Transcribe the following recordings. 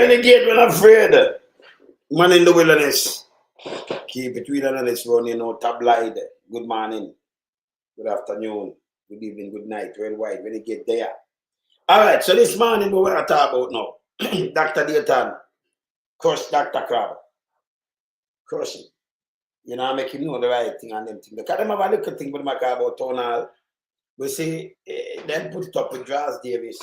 Renegade when afraid. Man in the wilderness. Keep it wilderness running out tabloid. Good morning. Good afternoon. Good evening. Good night. Worldwide. Renegade there. Alright, so this morning we want to talk about now. Dr. Dayton. Crush Dr. Crab. Crush him. You know, make him know the right thing and them things. Because them have a little thing with my car about town hall. We say, then put it up with Draws Davis.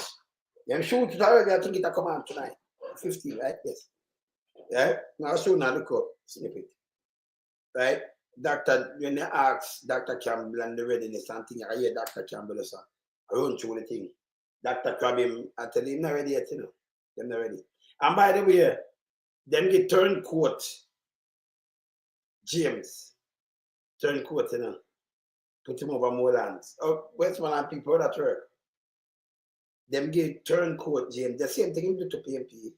Them shoot it already, I think it'll come on tonight. 15, right? Yes. Yeah? Now soon now look up, snippet. Right? When they ask Dr. Campbell and the readiness and thing, I hear Dr. Campbell say, I run through the thing. Dr. Crab him, I tell him not ready yet, you know. They're not ready. And by the way, them get Turncoat James. Turncoat, you know. Put him over Morland. Oh, Westmoreland people that work. Them get Turncoat James. The same thing you do to PMP.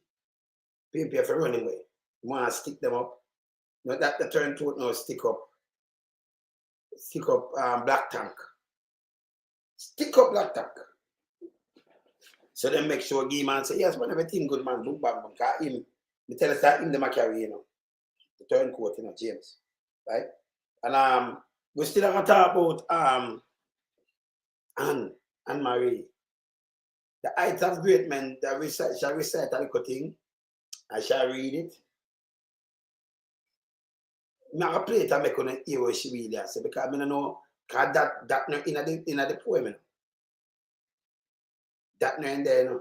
PMP have to run away. You want to stick them up. Not that the Turncoat now stick up. Stick up Black Tank. Stick up Black Tank. So then make sure give man say, yes, man, everything good, man. Boom, bam, bam. Because him, they tell us that him, them a carry, you know. The Turncoat, you know, James. Right? And we still have to talk about Anne Marie. The height of great men, shall recite a little thing. I shall read it. I'm going to play it and make on hear what she really has. Because I don't know, because that in the poem. You know. That no in there, you know.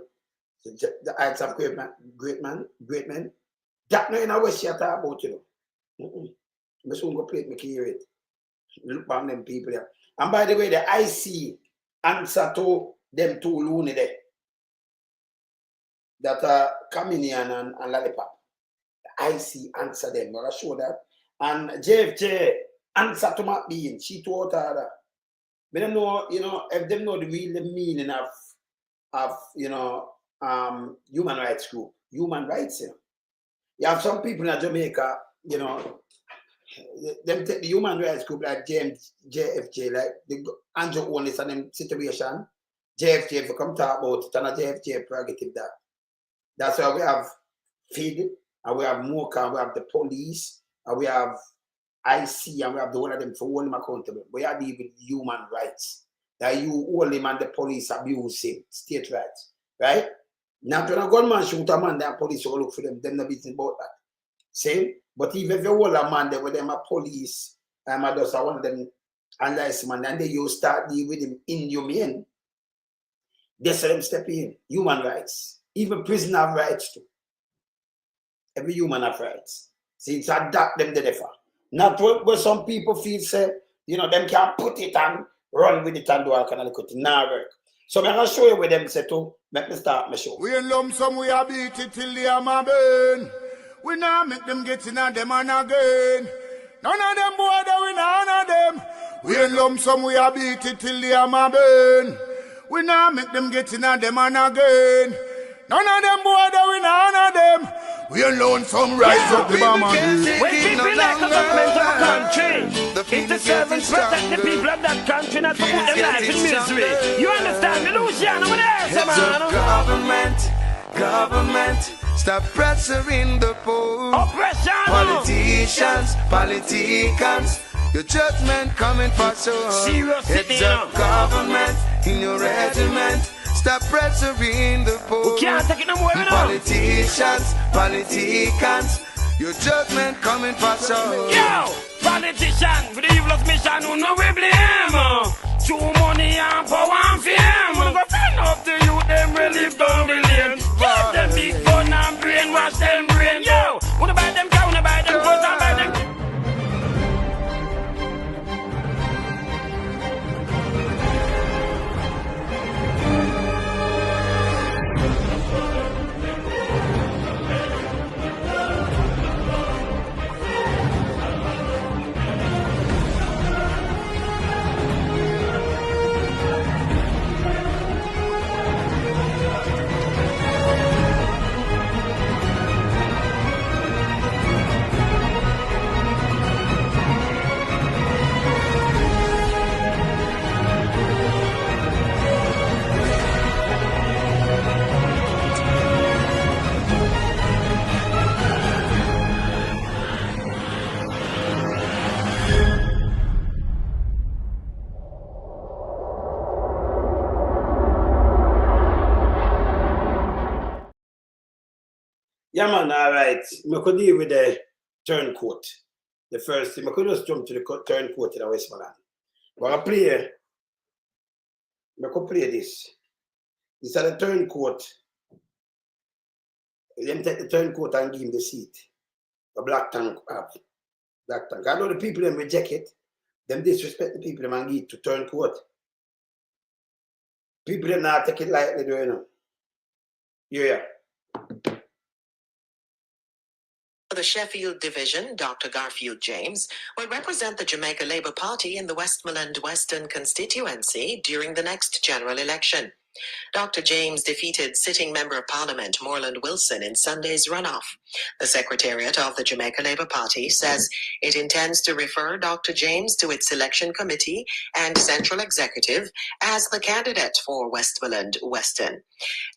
The heights of great men. That no in what she talk about, you know. I'm soon go play it, make hear it. Look back them people there. And by the way, the IC answer to them two loony there. That are Chameleon and Lollipop. The IC answer them. I'll show that. And JFJ answer to Matt Bean. She told her that. We don't know, you know, if they know the real meaning of you know, human rights group. Human rights, you know. You have some people in Jamaica, you know, them take the human rights group like JFJ, like the Andrew Onis and them situation. JFJ, if you come talk about it, and a JFJ prerogative that. That's why we have FID, and we have MOCA, and we have the police, and we have IC, and we have the whole of them for holding them accountable. We are dealing with human rights. That you hold him and the police abuse him, state rights, right? Not when a gunman shoot a man, then police will look for them, them not business about that. Same, but even if you hold a man there with them a police, I just one of them analyze him, and then you start dealing with him inhumane, they say them step in. Human rights. Even prisoner have rights too. Every human have rights. See, it's adapt them the differ. Not where some people feel say, you know, them can put it and run with it and do all kind of good thing. Nah, work. So I'm going to show you where them say to make me start my show. We in lump sum, we are beat it till the hammer burn. We now make them get in on them and again. None of them boy that we none of them. We in lump sum, we are beat it till the hammer burn. We now make them get in on them and again. None of them boy that we none of them. We alone some rise up the bomb and when people like the government of a country, interference protect the people of that country, not to put them life in misery. You understand the Luciano with us, man? Government, stop pressuring the poor. Oppression. Politicians, your judgment coming for sure. Serious it's a government in your regiment. Stop pressuring the poor. We can't take it no more, Politicians, your judgment coming for sure. Yo, politician, with the evil's mission, who know we blame. Too money and power and fame. We go turn up the youth, them relieve down the lane. Give them big gun and brainwash them brain. Yo, wanna buy them cow, wanna buy them goods and buy them. Yeah, man, all right. I could deal with the turncoat. The first thing, I could just jump to the turncoat in the Westmoreland. But I could play this. This is the turncoat. Them take the turncoat and give him the seat. The black tank have. Black tank. I know the people them reject it. Them disrespect the people them and give it to turncoat. People them not take it lightly, do you know? Yeah. The Sheffield Division, Dr. Garfield James, will represent the Jamaica Labour Party in the Westmoreland Western constituency during the next general election. Dr. James defeated sitting Member of Parliament Morland Wilson in Sunday's runoff. The Secretariat of the Jamaica Labour Party says it intends to refer Dr. James to its selection committee and central executive as the candidate for Westmoreland Western.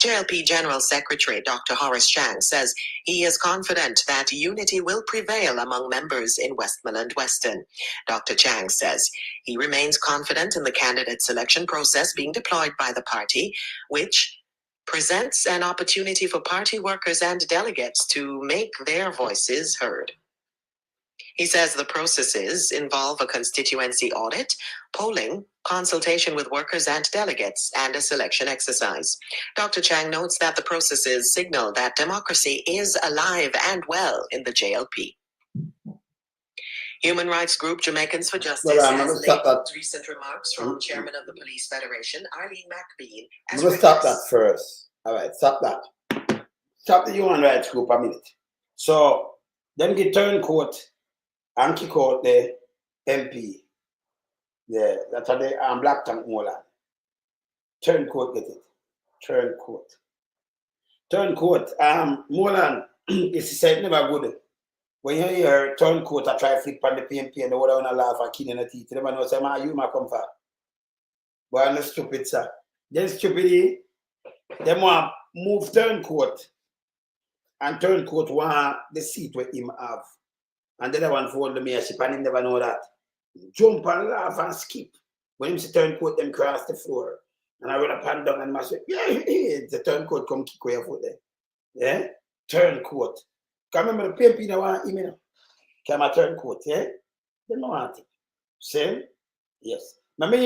JLP General Secretary Dr. Horace Chang says he is confident that unity will prevail among members in Westmoreland Western. Dr. Chang says he remains confident in the candidate selection process being deployed by the party, which presents an opportunity for party workers and delegates to make their voices heard. He says the processes involve a constituency audit, polling, consultation with workers and delegates, and a selection exercise. Dr. Chang notes that the processes signal that democracy is alive and well in the JLP. Human rights group Jamaicans for Justice has labeled recent remarks from Chairman of the Police Federation, Arlene McBean, as I'm going to stop that first. All right, stop that. Stop the human rights group a minute. So, them get turncoat and kick out the MP. Yeah, that's how they black tank Morland. Turncoat get it. Turncoat. Turncoat. Morland is said never good. When you hear turncoat, I try to flip on the PMP and the water on a laugh and kill in the teeth. They never know, say, man, you might come for. But I'm not stupid, sir. Then stupidity, they want to move turncoat. And turncoat want the seat where him have. And then I want to hold the mayorship and he never know that. Jump and laugh and skip. When him see turncoat, them cross the floor. And I run up and down and I say, yeah, the turncoat come kick away foot there. Yeah? Turncoat. Can remember the PMP that want him, you know? Come a turncoat, yeah? They don't want it. Same? Yes. Let me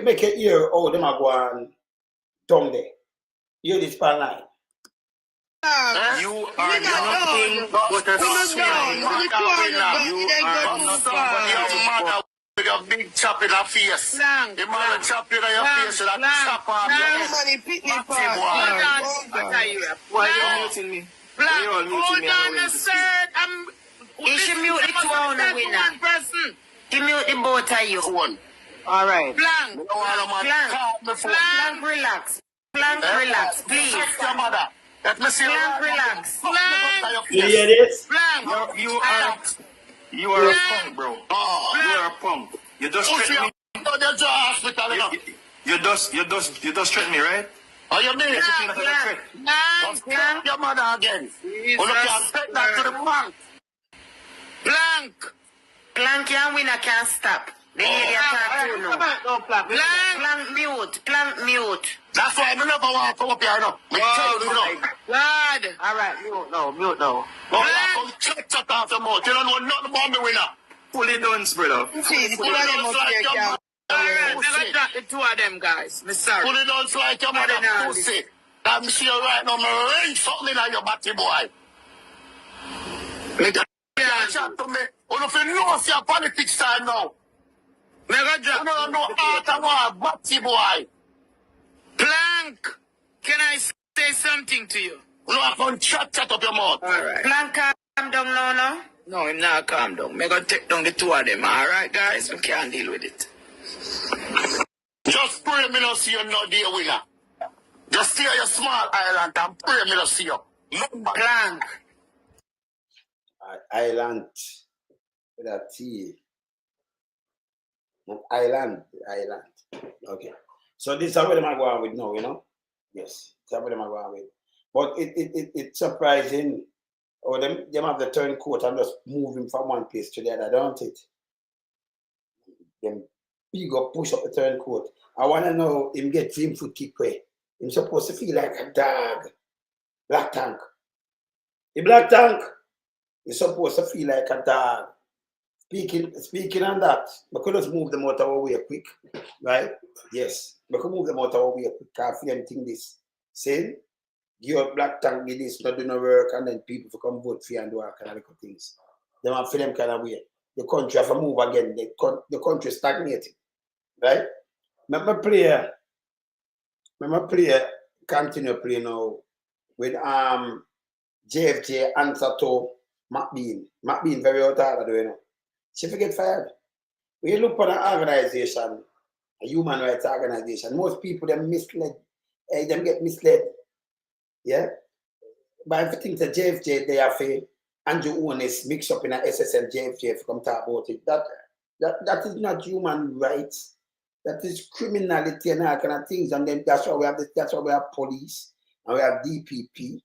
make it hear how them are going down there. Hear this pan line. You are nothing but a swine. You are nothing your mother with a big chop in her face. The mother chop in your face with a chop off your head. Why are you muting me? Hold on a second. You should mute the two on the winner. You mute the both of you. All right. Blank. Blank, relax. Blank, relax, please. Your mother. Let me see. Blank, relax. You hear this? Blank. You are a punk, bro. You are a punk. You just threatened me. You just threatened me, right? Oh, you mean Blank. your mother again. Oh, look, you take that to the bank. Blank. Blank, your winner can't stop. The lady attack too now. Blank mute. Blank mute. That's why I never want to come up here now. Lord. All right, mute now. Oh, shut off your mouth. You don't know nothing about me, winner. Fully Dunce, brother. Alright, never drop the two of them guys. Me sorry. Fully Dunce like your mother pussy. I'm see you right now, me ring something on your body, boy. Chat to me. You don't know if your politics time now. Never drop. You don't know art and war, body, boy. Blank. Can I say something to you? You don't have to chat up your mouth. Alright. Blank, calm down now, no? No, I'm not calm down. Me gonna take down the two of them. Alright, guys? We can't deal with it. Just pray me not see you no dear winner. Just stay on your small island and pray me not see you. Blank. Island with a T. Not island. Okay. So this is what I'm going with now, you know? Yes. That's what I'm going with. But it's surprising. Or them have the turncoat and just moving from one place to the other, don't it? Them big up, push up the turncoat. I want to know him get him foot Tek Weh. He's supposed to feel like a dog. Black tank. The black tank is supposed to feel like a dog. Speaking on that, we could just move them out of our way quick, right? Yes, we could move them out of our way quick. Can't feel anything this. Saying, give up black tank, give this, not do no work, and then people come vote for you and do all kind of things. They want to feel them kind of way. The country have to move again. The country stagnating, right? Remember player, continue play now with JFJ answer to McBean. McBean very out of the way. She forget fired. When you look for an organization, a human rights organization, most people them misled. Them get misled. Yeah? But if you think that JFJ they have a Andrew Owen is mixed up in an SSL JFJ if come talk about it. That is not human rights. That is criminality and all kind of things. And then that's why we have police and we have DPP.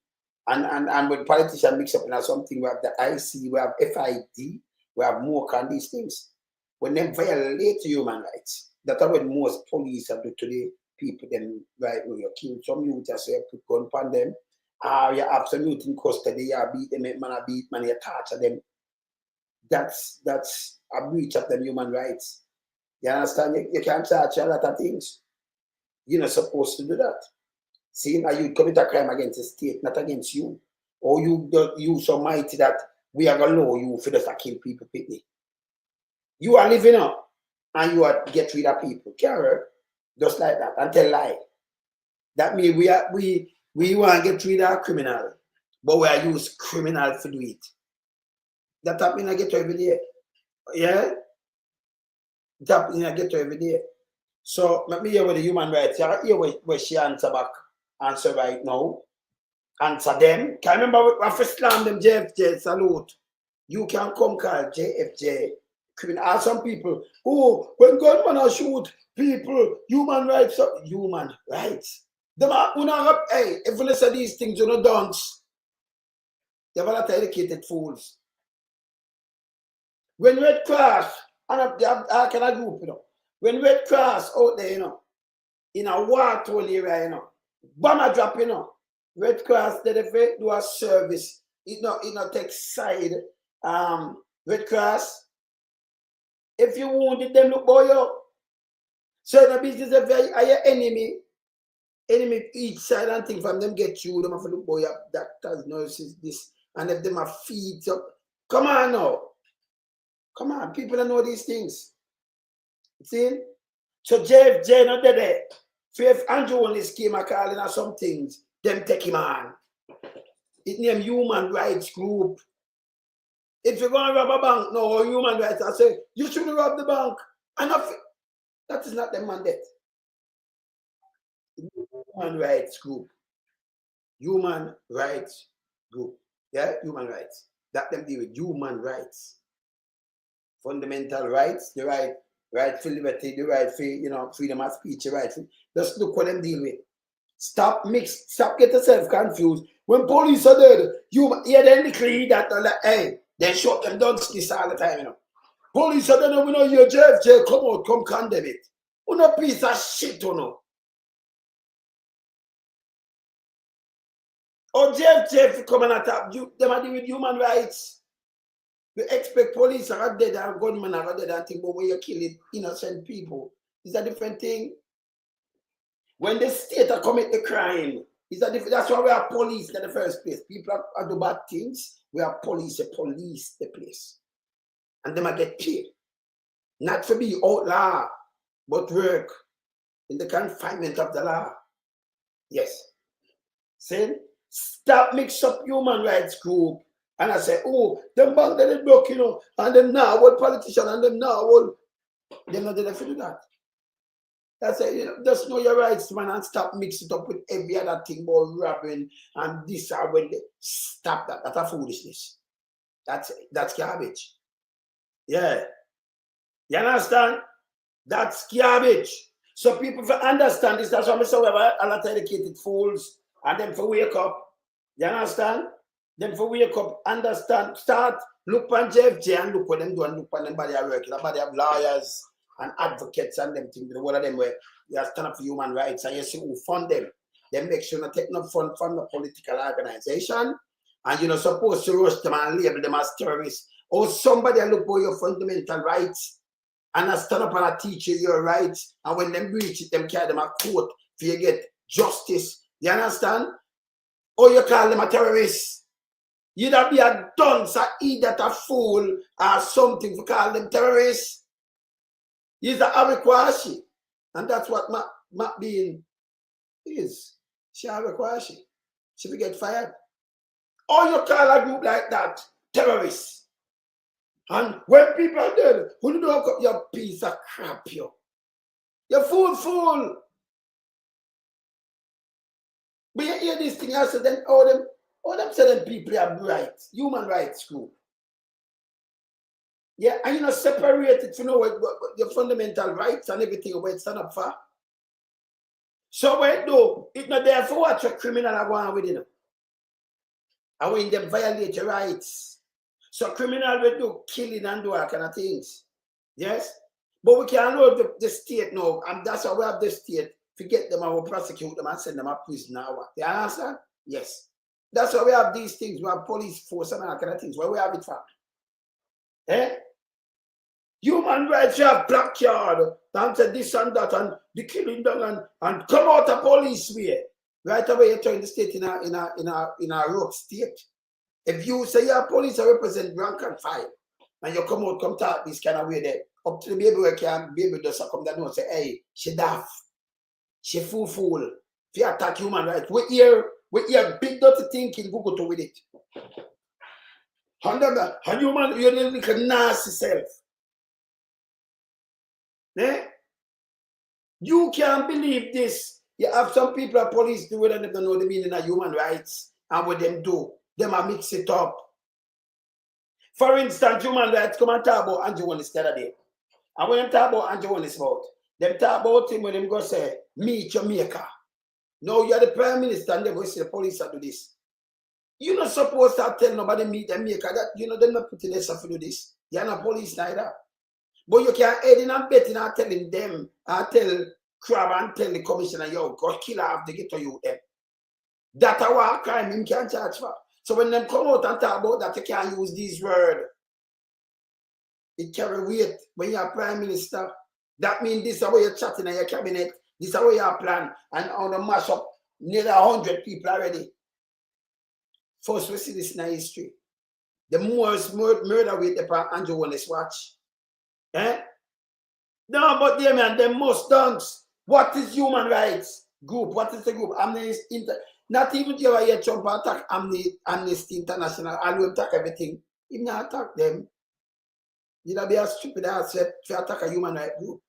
And when politicians mix up in something, we have the IC, we have FID, we have more kind of these things. When they violate human rights, that's what most police are doing today. People them right when you kill some youth, you say put gun upon them, you absolute in custody, you beat them, you torture them. That's a breach of them human rights. You understand? You can't charge a lot of things. You're not supposed to do that. See, now you commit a crime against the state, not against you. Or you so mighty that we are going to know you for just to kill people, Pitney. You are living up and you are get rid of people. Carry just like that and tell lie. That means we want to get rid of criminal, but we are use criminal to do it. That happens I get to every day. Yeah? That happens I get to every day. So let me hear with the human rights. Hear where she answer right now. Answer them. Can I remember I first slam them JFJ salute. You can come call JFJ. Criminal. Some people, oh, when gunmen shoot people, human rights. Human rights. Them are hey, if you listen to these things, you know, Dunce. They're not educated fools. When Red Cross, and I can group, you know. When Red Cross out there, you know, in a war-torn area, you know, bomber drop, you know, Red Cross, they do a service. It not take side. Red Cross, if you wounded them, look boy up. So the business of your enemy each side and thing from them get you, them have to look boy up, doctors, nurses, this, and if them have feet up. Come on now. Come on, people don't know these things. See? So JFJ not there. So if Andrew only scheme a calling or some things, them take him on. It name human rights group. If you're going to rob a bank, no, human rights, I say, you shouldn't rob the bank. And that is not the mandate. Human rights group. Human rights group. Yeah, human rights. That them deal with human rights. Fundamental rights, the right for liberty, the right for freedom of speech, the right for, just look what them deal with. Stop get yourself confused. When police are dead, you hear them declare that like, hey, they shot them Dunce this all the time, you know. Police are dead, we know your JFJ, come out, come condemn it. You know piece of shit, you know. Or JFJ come and attack you, them are dealing with human rights. We expect police are dead and gunmen are dead and thing, but when you kill innocent people, it's a different thing. When the state commit the crime, it's a different. That's why we are police in the first place. People are do bad things. We are police the place, and them are get paid, not to be outlaw, but work in the confinement of the law. Yes. See, stop mix up human rights group. And I say, oh, them bank that they broke, you know, and them now, what politician, and them now, well, they're not there to do that. That's it, you know, just know your rights, man, and stop mixing it up with every other thing about robbing and this or when they stop that. That's a foolishness. That's garbage. Yeah. You understand? That's garbage. So people for understand this, that's why I say we have a lot of educated fools, and them for wake up. You understand? Then for wake up, understand, start, look on JFJ and look what them do and look on them body of work. The body of lawyers and advocates and them things. One of them where they stand up for human rights and you see who fund them. They make sure not take no fund from the political organization and you're not supposed to rush them and label them as terrorists. Or somebody look for your fundamental rights and I stand up and I teach you your rights. And when them breach it, them carry them a court for you get justice. You understand? Or you call them a terrorist. You'd be a dunce, a idiot, a fool, or something for call them terrorists. He's a Awikwashi. And that's what Matt Bean is. She Awikwashi. She will get fired. Or you call a group like that terrorists. And when people are dead, who do you look up your piece of crap, yo? You fool. But you hear this thing, I said, then all them certain people are bright. Human rights group. Yeah, and you know, separate it, you know, what your fundamental rights and everything, where it's stand up for. So what it do, it's not there for what your criminal are going with, you know. And when they violate your rights. So criminal will do killing and do all kind of things. Yes? But we can't load the state now, and that's why we have the state. Forget them and we'll prosecute them and send them to prison now. You understand? Yes. That's why we have these things. We have police force and all kind of things. Where we have it from? Eh? Human rights, you have backyard, and this and that, and the killing down, and come out of police way. Right away, you're trying the state in a rough state. If you say you're police or represent rank and file, and you come out, come talk this kind of way there, up to the baby where can baby does come down and say, hey, she daft, she fool. If you attack human rights, we hear big dirty thinking, go to with it. And human, you're like a nasty self. Eh? You can't believe this. You have some people at police do it and they don't know the meaning of human rights and what them do. Them a mix it up. For instance, human rights come and talk about Andrew Willis the other day. And when them talk about Andrew Willis about, them talk about him when them go say, meet Jamaica. No, you're the Prime Minister and they go say the police are do this. You're not supposed to tell nobody meet Jamaica. That you know they're not putting themselves to do this. You're not police neither. But you can't aid in and betting and telling them and tell Crab and tell the commissioner, yo, God kill half the get to you them. That's a crime him can't charge for. So when them come out and talk about that, you can't use these words. It carry weight when you're Prime Minister. That means this is how you're chatting in your cabinet. This is how you plan. And on the mash up, nearly 100 people already. First, we see this in history. The most murder rate upon Andrew Willis watch. Eh? No, but they man, they must dance. What is human rights group? What is the group? Not even you hear Trump attack Amnesty International, and you attack everything. If not attack them, you'll be a stupid ass to attack a human rights group.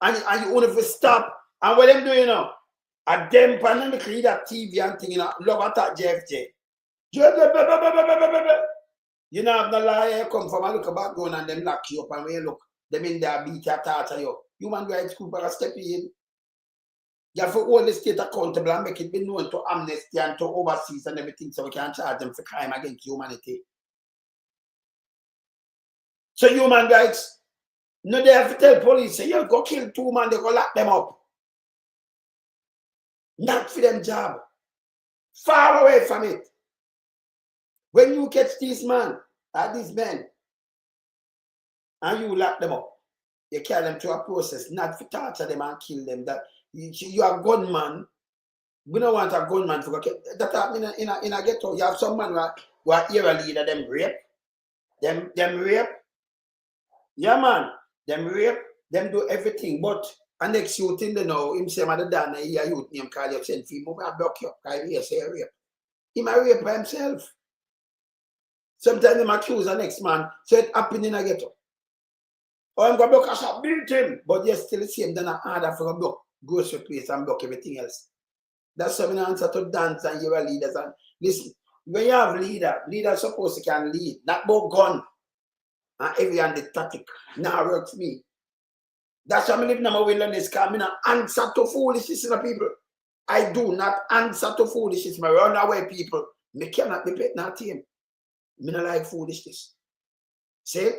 And you only have stop. And what them doing, you know? At them pandemic read that TV and thing, you know, love attack JFJ. You know, have the liar come from a look about going and them lock you up and when you look, them in there beat your tartar you. Human rights group are step in. You have to hold the state accountable and make it be known to Amnesty and to overseas and everything so we can charge them for crime against humanity. So human rights, no, they have to tell police, say, you go kill 2 men, they go lock them up. Not for them job. Far away from it. When you catch these men, these men, and you lock them up, you carry them to a process, not to torture them and kill them. That you are a gunman. We don't want a gunman to go. That happen in a ghetto. You have some man who are era leader, them rape. Them rape. Yeah, man. Them rape. Them do everything. But and next you think they know him say mother done a youth name call you send people I block you. I say rape. He might rape by himself. Sometimes they accuse the next man, so it happen in a ghetto. Or I'm going to block a shop, build him, but you're still the same, then I order for a block, grocery place and block everything else. That's something I answer to Dunce and your leaders. And listen, when you have leaders supposed to can lead, not about gun and every and the tactic. Now works me. That's why I live in my wilderness, because I not answer to foolishness in the people. I do not answer to foolishness. My run away people. Me cannot be pet not team. Me not like foolishness. See?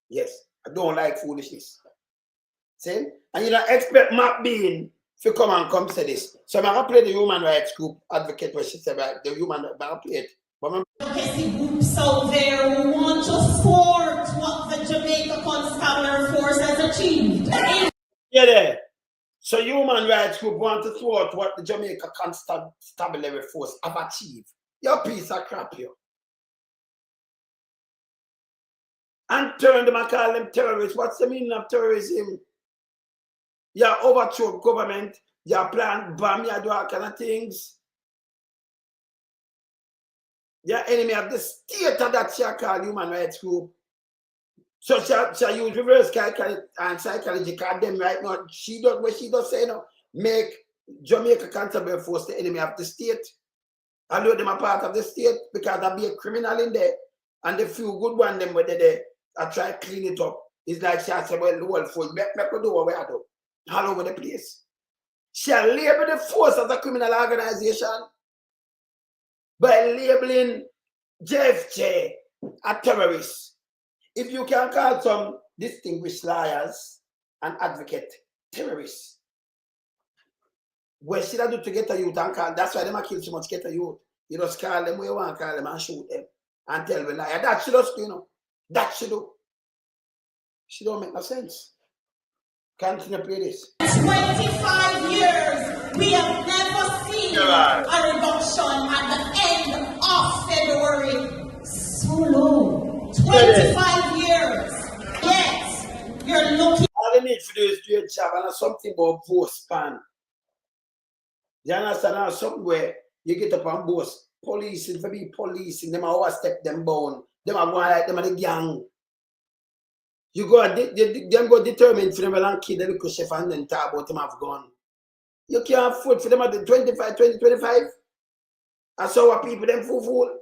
Yes. I don't like foolishness. See? And you don't expect Matt Bean to come say this. So I'm going to play the human rights group advocate where she said, right, the human rights, I'm going to play it. advocacy groups out there who want to thwart what the Jamaica Constabulary Force has achieved. Yeah, there. So human rights group want to thwart what the Jamaica Constabulary Force have achieved. Your piece of crap, yo. And turn them and call them terrorists. What's the meaning of terrorism? You overthrow government, you plan bomb, you do all kind of things. You're enemy of the state of that she call human rights group. So she use reverse psychology and psychology because them right now, she does what she does say, make Jamaica Constabulary Force the enemy of the state. Although them are part of the state because there be a criminal in there and the few good ones them were there, I try to clean it up. It's like she said, well, the whole force, make do what we do. All over the place. She label the force as a criminal organization by labeling JFJ a terrorist. If you can call some distinguished lawyers and advocate terrorists, what should I do to get a youth and call? That's why they kill so much get a youth. You just call them where you want to call them and shoot them and tell them liar. That should just do, That should do. She don't make no sense. Continue to play this. 25 years, we have never seen a reduction at the end of February. So low. 25 years. Yes, you're looking. All they need for do is do a job and something about both span. You understand? Something where you get up and boast. Policing, for be policing, them overstep them bound. Them are going like them are the gang. You go them go determined for them and kill the little chef and then talk about them have gone. You can't afford for them at the 25. And so what people them fool.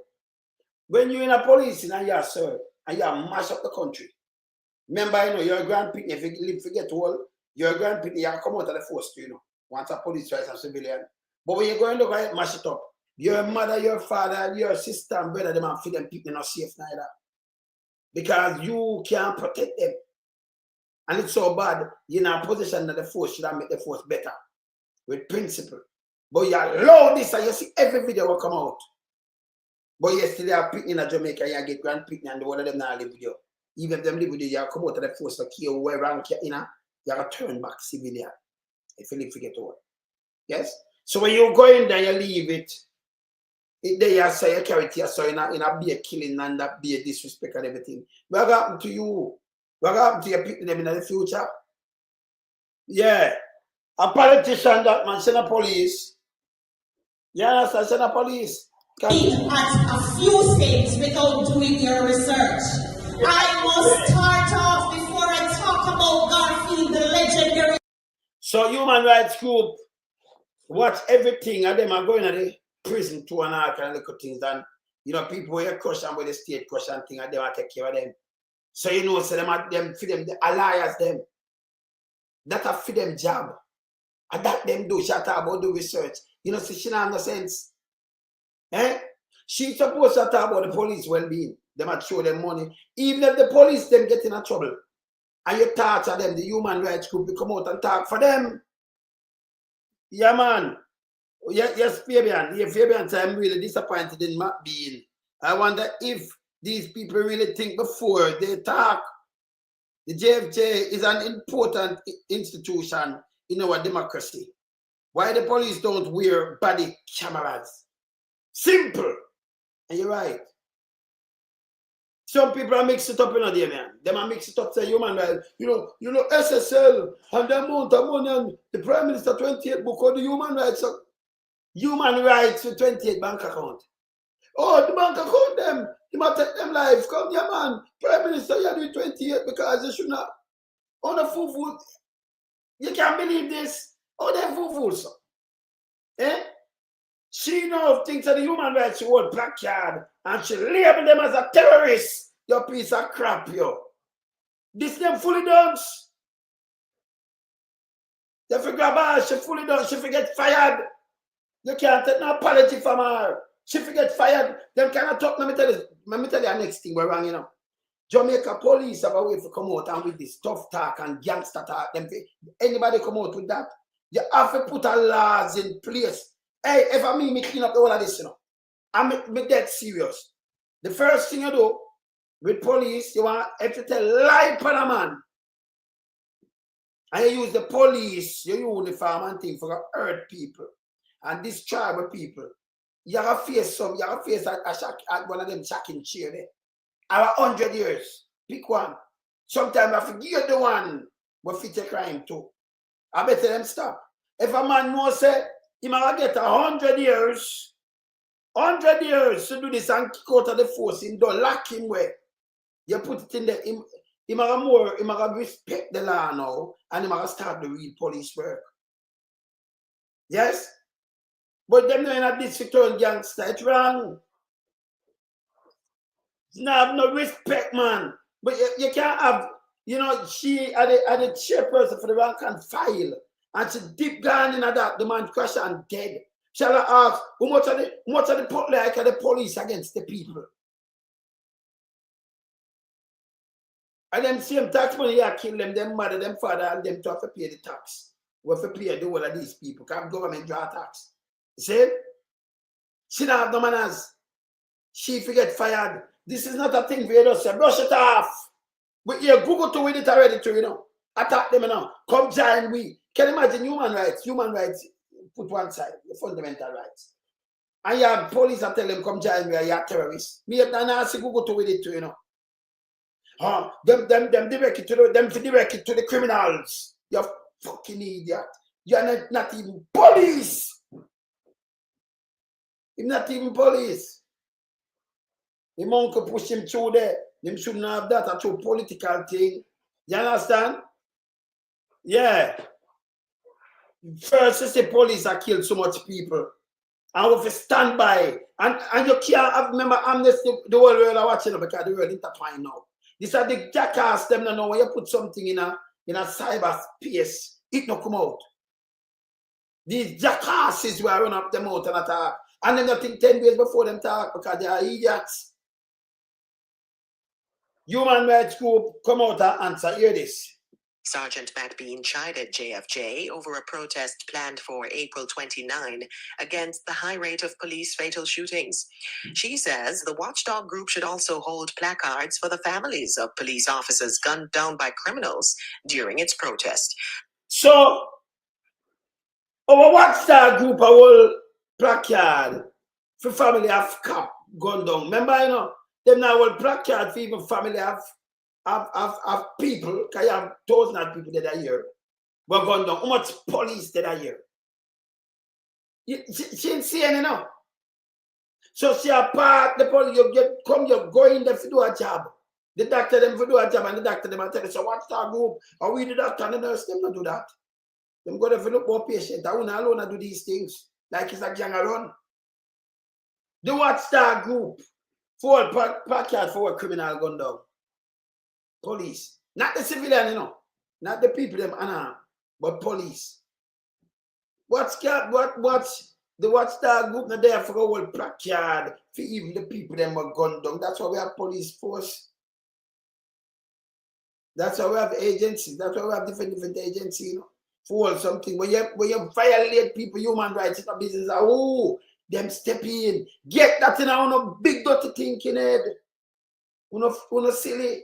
When you're in a police and you're served and you mash up the country. Remember, you're a grand pitney, if you forget all, you're a grand pitney, you come out of the force, once a police tries a civilian. But when you're going to mash it up, your mother, your father, your sister and brother, them and feed them people not safe neither. Because you can't protect them. And it's so bad, you're in a position that the force should have made the force better. With principle. But you allow this and you see every video will come out. But you still have people in Jamaica, you get grand people and the one of them not live with you. Even if them live with you, you come out of the force to kill where rank you're in, you have to turn back civilian. If you forget all. Yes? So when you go in there, you leave it. There you say you carry it here, in a be a killing and that be a disrespect and everything. What happened to you? What happened to your people them in the future? Yeah. A politician that man send a police. Yes, I send a police. At a few things without doing your research. I must start off before I talk about Garfield, the legendary. So human rights group watch everything and them are going to the prison to and all kind of little things and people where crush and with the state crush and thing and they want to take care of them. So so them feed them the alliance them. That a feed them job. And that them do shut up about the research. So she don't have no sense. She's supposed to talk about the police well-being. They might show them money. Even if the police them get in a trouble and you torture them, the human rights group will come out and talk for them. Yeah, man. Yes, Fabian. Yeah, Fabian said I'm really disappointed in Matt Bean. I wonder if these people really think before they talk. The JFJ is an important institution in our democracy. Why the police don't wear body cameras? Simple. And you're right. Some people are mixing it up in there, man. They are mixing it up to human rights. SSL and the amount of money and the Prime Minister 28 book or the human rights with 28 bank account. Oh, the bank account them. You might take them life. Come here, man. Prime Minister, you're doing 28 because you should not. On the fool. You can't believe this. Oh, they're fool. She knows things of the human rights world placard and she label them as a terrorist. Your piece of crap, yo. This them fully Dunce. You forget about her, she fully Dunce, she forget fired. You can't take no apology from her. She forget fired. Them cannot talk. Let me tell you the next thing we're wrong, Jamaica police have a way to come out and with this tough talk and gangster talk. Anybody come out with that? You have to put a laws in place. Hey, if I me clean up the whole of this, I'm dead serious. The first thing you do with police, you want to tell lie upon a man. And you use the police, your uniform and thing for to hurt people and this tribal people. You have to face some, you have to face at one of them shocking chair there. Our 100 years. Pick one. Sometimes I forget the one but fit a crime too. I better them stop. If a man knows say he might get 100 years, 100 years to do this and kick out of the force, him don't lock him where. You put it in the he might respect the law now and he might start the real police work. Yes? But them knowing a district town gangster, it's wrong. You have no respect, man. But you can't have, you know, she are the chairperson for the rank and file. And she deep down in that, the man crash and dead. Shall I ask, how much are the police against the people? And them same tax money, you kill them mother, them father, and them to have to pay the tax. We have to pay the whole of these people, because government draw tax. You see? She don't have no manners. She forget fired. This is not a thing for you to say, brush it off. But you Google to with it already too, you know. Attack them now. Come join we. Can you imagine human rights? Human rights put one side, the fundamental rights. And you have police that tell them come join me, you're terrorists. Me have done ask Google to with it too, you know. Them direct it to the criminals. You fucking idiot. You're not even police. You're not even police. The monk push him through there. Them shouldn't have that a true political thing. You understand? Yeah. First, it's the police that killed so much people. And we have to stand by. And you can't have, remember, amnesty, the whole world are watching because the world intertwined now. These are the jackass them now when you put something in a cyber space, it no come out. These jackasses will run up them out and attack. And then you think 10 days before them talk because they are idiots. Human rights group come out and answer. Hear this. Sergeant Matt Bean chided JFJ over a protest planned for April 29 against the high rate of police fatal shootings. She says the watchdog group should also hold placards for the families of police officers gunned down by criminals during its protest. So, our watchdog group will placard for family of cop gunned down. Remember, you know, them now will placard for even family of people, because you have thousands of people that are here. But going down, how much police that are here? She ain't saying, you know. So she a part the police, you go in there to do a job. The doctor them to do a job, and the doctor them tell you, so what's our group? Are we the doctor and the nurse them not do that? Them go there to look more patient. I won't alone do these things. Like it's a gang around. The watchdog group for placard for a criminal gun down. Police. Not the civilian, you know. Not the people them unarmed, but police. What's the watchdog group not there for a whole placard for even the people them were gunned down. That's why we have police force. That's why we have agencies. That's why we have different agencies, you know. For something. When you violate people, human rights, it's a business. Oh, them step in. Get that in a big dirty thinking head. Uno silly.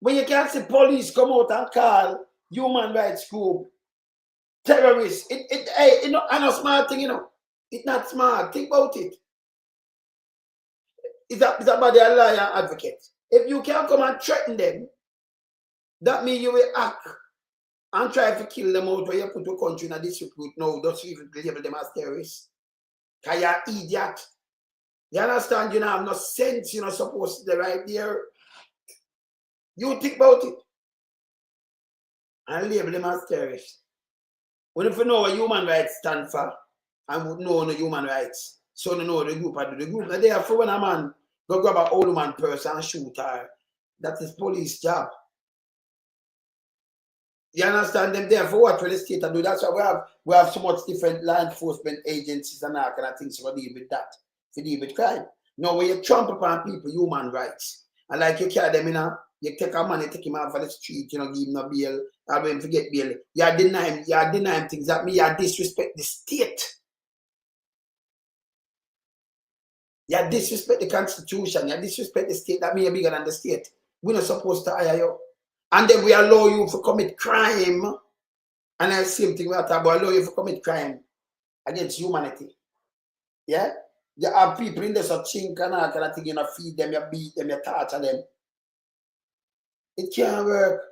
When you can't see police come out and call human rights group terrorists, it's not a smart thing, you know. It's not smart. Think about it. It's about the liar advocate. If you can't come and threaten them, that means you will act and try to kill them out where you put your country in a district group. No, don't even label them as terrorists. Because you're an idiot. You understand? You don't have no sense. You're not supposed to be right there. You think about it and label them as terrorists. When if you know what human rights stand for and would know the human rights, so you know the group I do. The group they are for when a man go grab an old man person and shoot her. That is police job. You understand them there for what the state do? That's why we have so much different law enforcement agencies and that kind of things to deal with that, to deal with crime. Now when you trample upon people human rights and like you carry them in you take a man, you take him out for the street, you know, give him a bail, or when you forget bail. You are denying things that mean you disrespect the state. You disrespect the constitution, you disrespect the state that may be bigger than the state. We're not supposed to hire you. And then we allow you to commit crime. And the same thing we are talking about, allow you to commit crime against humanity. Yeah? You have people in there so chink and all kind of thing, you know, feed them, you beat them, you torture them. It can't work.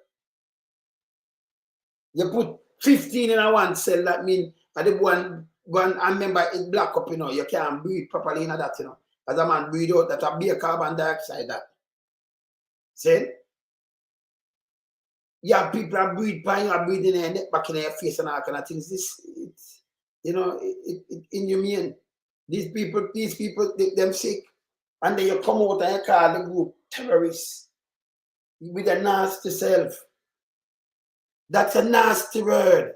You put 15 in a one cell, that means I the one I remember it black up, you know, you can't breathe properly in that, you know. As a man breathe out, that will be a carbon dioxide that. See? Yeah, people are breathing, are breathing in their neck, back in their face and all kind of things. This, it's, you know, it inhumane. These people, them sick. And then you come out and you call the group terrorists with a nasty self. That's a nasty word.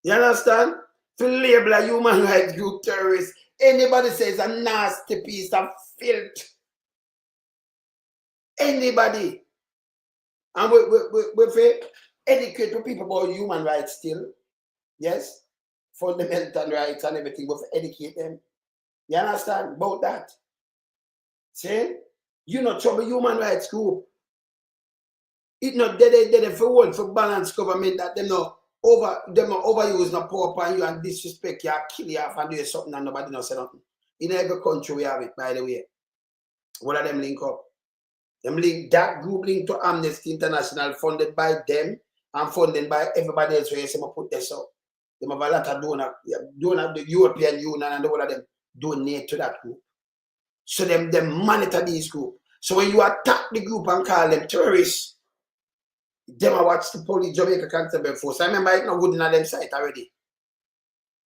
You understand? To label a human rights group terrorist, anybody says a nasty piece of filth. Anybody. And we educate people about human rights still. Yes? Fundamental rights and everything. We educate them. You understand about that? See? You not trouble human rights group. It not they for balance government that them not overuse no power upon you and disrespect you and kill you off and do something and nobody not say nothing. In every country we have it, by the way. What are them link up? Them link that group link to Amnesty International, funded by them and funded by everybody else where you say put this up. Them have a lot of donor the European Union and all of them donate to that group. So them monitor these groups. So when you attack the group and call them terrorists, them I watch the police Jamaica Constable Force. I remember it not good in them site already.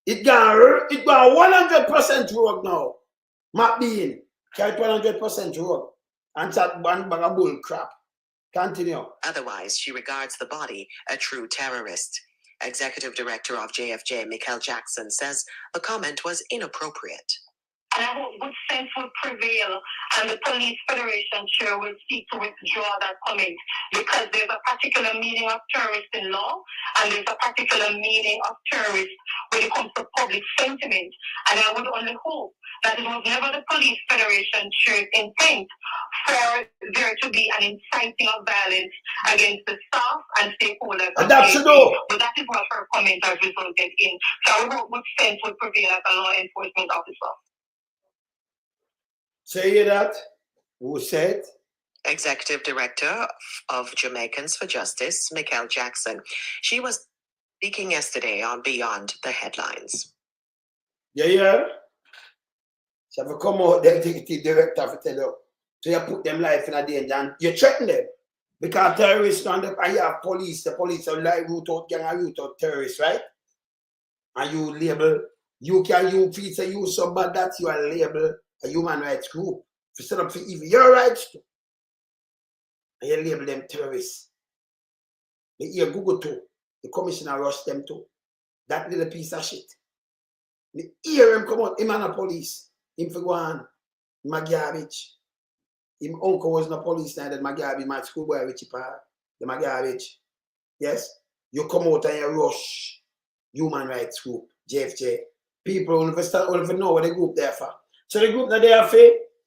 It gone 100% rogue now. Matt Bean, carry 100% rogue. And that one bag of bull crap. Continue. Otherwise, she regards the body a true terrorist. Executive Director of JFJ, Mikel Jackson, says the comment was inappropriate. And I hope good sense will prevail and the Police Federation chair will seek to withdraw that comment, because there's a particular meaning of terrorist in law and there's a particular meaning of terrorist when it comes to public sentiment. And I would only hope that it was never the Police Federation chair's intent for there to be an inciting of violence against the staff and stakeholders. And that's true. But that is what her comment has resulted in. So I would hope good sense will prevail as a law enforcement officer. Say that? Who said? Executive Director of Jamaicans for Justice, Mikel Jackson. She was speaking yesterday on Beyond the Headlines. Yeah. So if you come out, the executive director to tell you, so you put them life in a danger and you threaten them. Because terrorists and you have police, the police are like root out gang and root out terrorists, right? And you label, you feel say you so bad that you are labeled a human rights group to set up for evil your rights too. And you label them terrorists. They hear Google too. The commissioner rushed them too. That little piece of shit. They hear him come out, him and the police. Him for go on, my garbage. Him uncle was no police now, that my garbage, my schoolboy Richie Park. The my garbage. Yes? You come out and you rush human rights group, JFJ. People will know what the group there for. So the group that they are for,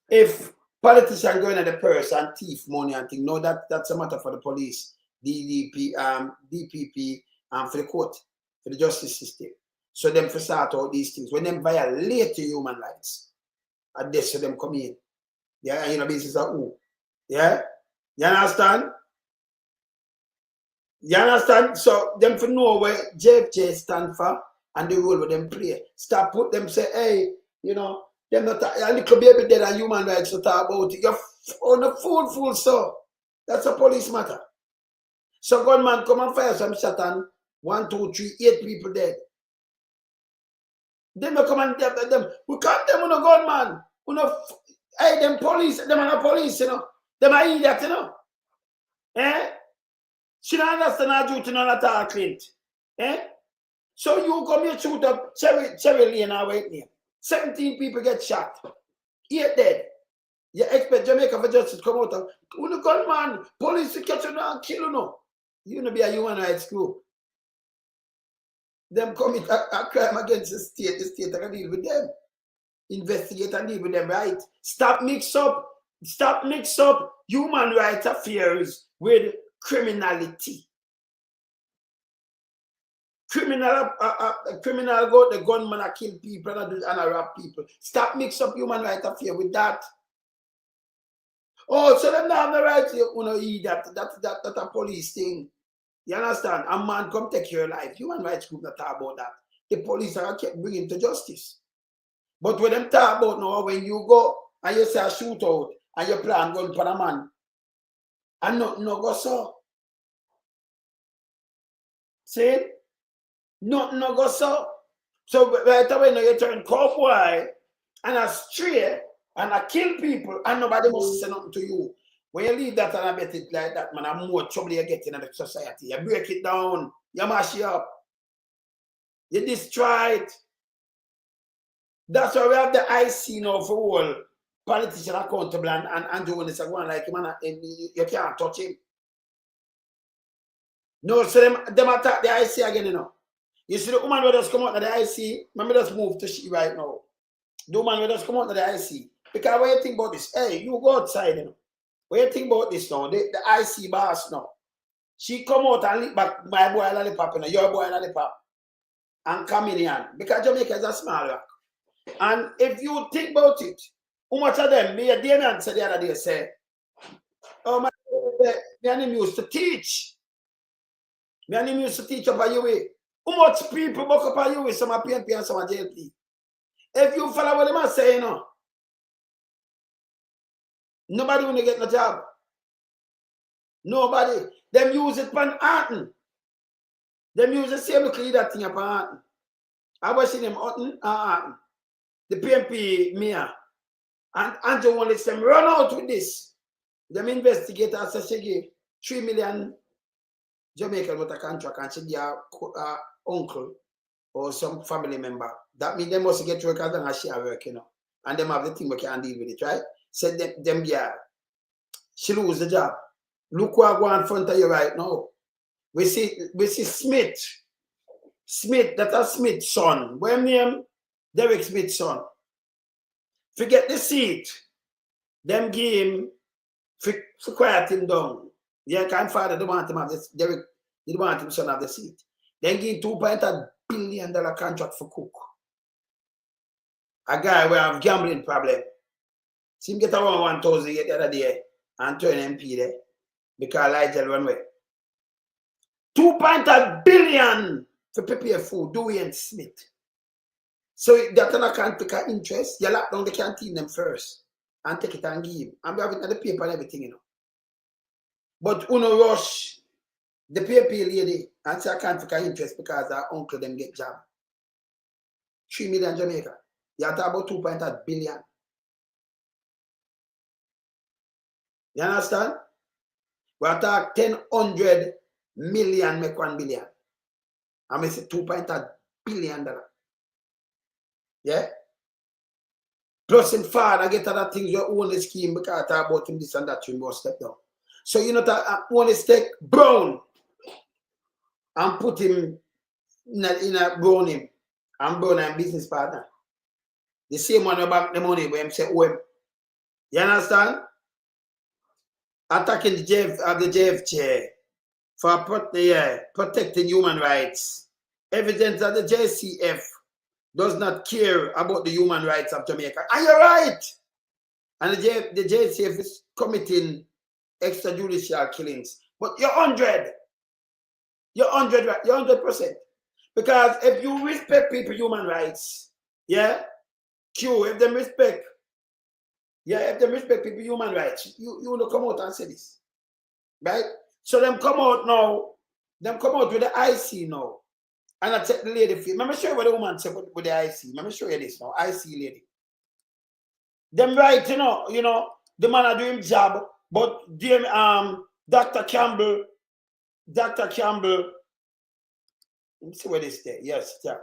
if politicians go into the purse and thief money and things, no, that's a matter for the police, DPP, and for the court, for the justice system. So them for start all these things. When them violate the human rights, and this so them come in. Yeah, and you know, business are who? Yeah? You understand? You understand? So them for know where JFJ stand for and the role where them play. Stop put them say, hey, you know, them not a little baby dead and human rights to talk about it. You're on the fool, so that's a police matter. So gunman come and fire some shot and 1, 2, 3, 8 people dead. Them not come and them. We can't them on a gunman. We no hey them police, them are police, you know. Them are idiot, you know. Eh? She don't understand her duty none at all, Clint. Eh? So you come here shoot up Cherry Lane and wait there. 17 people get shot. 8 dead. You expect Jamaica for justice to come out of the gunman, police to catch you and kill you now. You know be a human rights group. Them commit a crime against the state can deal with them. investigate and deal with them, right? Stop mix up human rights affairs with criminality. Criminal go the gunman and kill people and rob people. Stop mix up human rights affairs with that. Oh, so them not have the right to eat that a police thing. You understand? A man come take your life. Human rights group not talk about that. The police are kept bringing to justice. But when them talk about now, when you go and you say a shootout and you plan gun for a man, and nothing no go so. See? Nothing no go so. So right away now you turn cowboy and a stray and I kill people and nobody must say nothing to you. When you leave that and I bet it like that, man, I'm more trouble you get in the society. You break it down, you mash it up, you destroy it. That's why we have the IC now for all politician accountable and doing this and going like him and you can't touch him. No, so them attack the IC again, you know. You see the woman who just come out of the IC, let me just move to she right now. The woman who just come out of the IC. Because when you think about this, hey, you go outside, you know. When you think about this now, the IC boss now, she come out and lick back my boy lollipop, you know, your boy lollipop, and chameleon. Because Jamaica is a small rock. And if you think about it, how much of them, me and Damien said the other day, say, oh my God, me used to teach. Me used to teach up a UA. How much people buck up a UA, some are PNP and some are JLP. If you follow what them are saying, you know, nobody will get no job. Nobody. Them use it for Arton. Them use the same clean that thing upon Arton. I was seeing them Arton. The PMP mayor. And Andrew wants them run out with this. Them investigators say she gave 3 million Jamaican with a contract and she gave her uncle or some family member. That means they must get work as long as she are working, you know. And them have the thing we can deal with it, right? Said them yeah, she lose the job. Look what go in front of you right now. We see Smith. Smith, that's a Smith's son. What name? Derek Smith's son. Forget the seat. Them give him for quiet him down. Yeah, can't father don't want him have this. Derek, he don't want him son have the seat. Then give him $2.8 billion contract for cook. A guy will have gambling problem. See him get around 1,000 the other day and turn MP there because Elijah run away. $2.8 billion for prepare food, Dewey and Smith. So that one can't take an interest. You lock down the canteen them first and take it and give him. And we have it in the paper and everything, you know. But Uno rush the paper lady and say I can't take an interest because our uncle them get job. 3 million Jamaica. You have to about 2.8 billion. You understand? We are talking 10 million make 1 billion. I mean, say $2.8 billion. Yeah? Plus in father get other things your own scheme because I talk about him this and that you must step down. So you know that only take Brown and put him in a Brown him and Brown and business partner. The same one about the money where him say oh, you understand? Attacking the JFJ for protecting human rights. Evidence that the JCF does not care about the human rights of Jamaica. And you're right. And the JCF is committing extrajudicial killings. But you're 100. You're 100, right? You're 100%. Because if you respect people human rights, yeah, if them respect people human rights, you will come out and say this. Right? So them come out with the IC now. And I check the lady feet. Let me show you what the woman said with the IC. Let me show you this now. IC lady. Them right, you know, the man are doing job, but them Dr. Campbell, let me see what this there. Yes, yeah.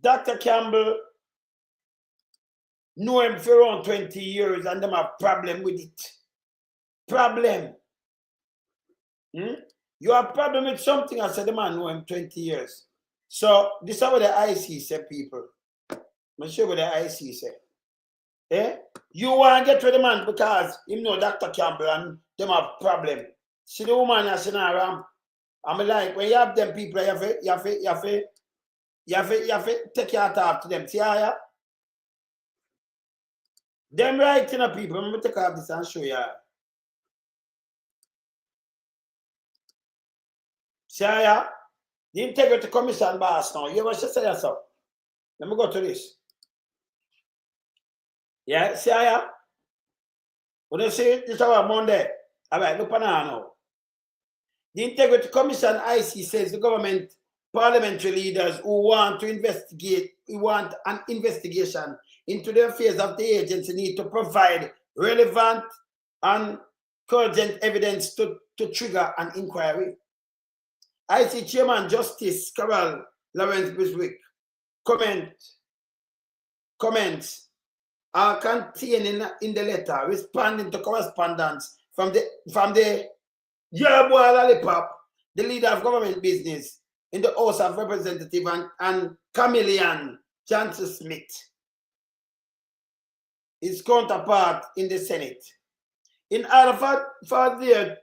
Dr. Campbell know him for around 20 years and them have problem with it. Problem. You have problem with something, I said the man know him 20 years. So this is what the IC said, people. I'm sure what the IC say. Eh? You want to get rid of the man because you know Dr. Campbell and them have problem. See the woman you see now, I'm like, when you have them people, you have to take your talk to them. See how them right in the people, I'm going to take off this and show you. See how the Integrity Commission boss now, you ever say yourself? Let me go to this. Yeah, see how when you see this about Monday, all right, look at now. The Integrity Commission IC says the government parliamentary leaders who want to investigate, who want an investigation into the affairs of the agency need to provide relevant and cogent evidence to trigger an inquiry. IC Chairman Justice Carol Lawrence Biswick comments are contained in the letter responding to correspondence from the boy lollipop, the leader of government business in the House of Representatives and chameleon Johnson Smith, his counterpart in the Senate. In order for there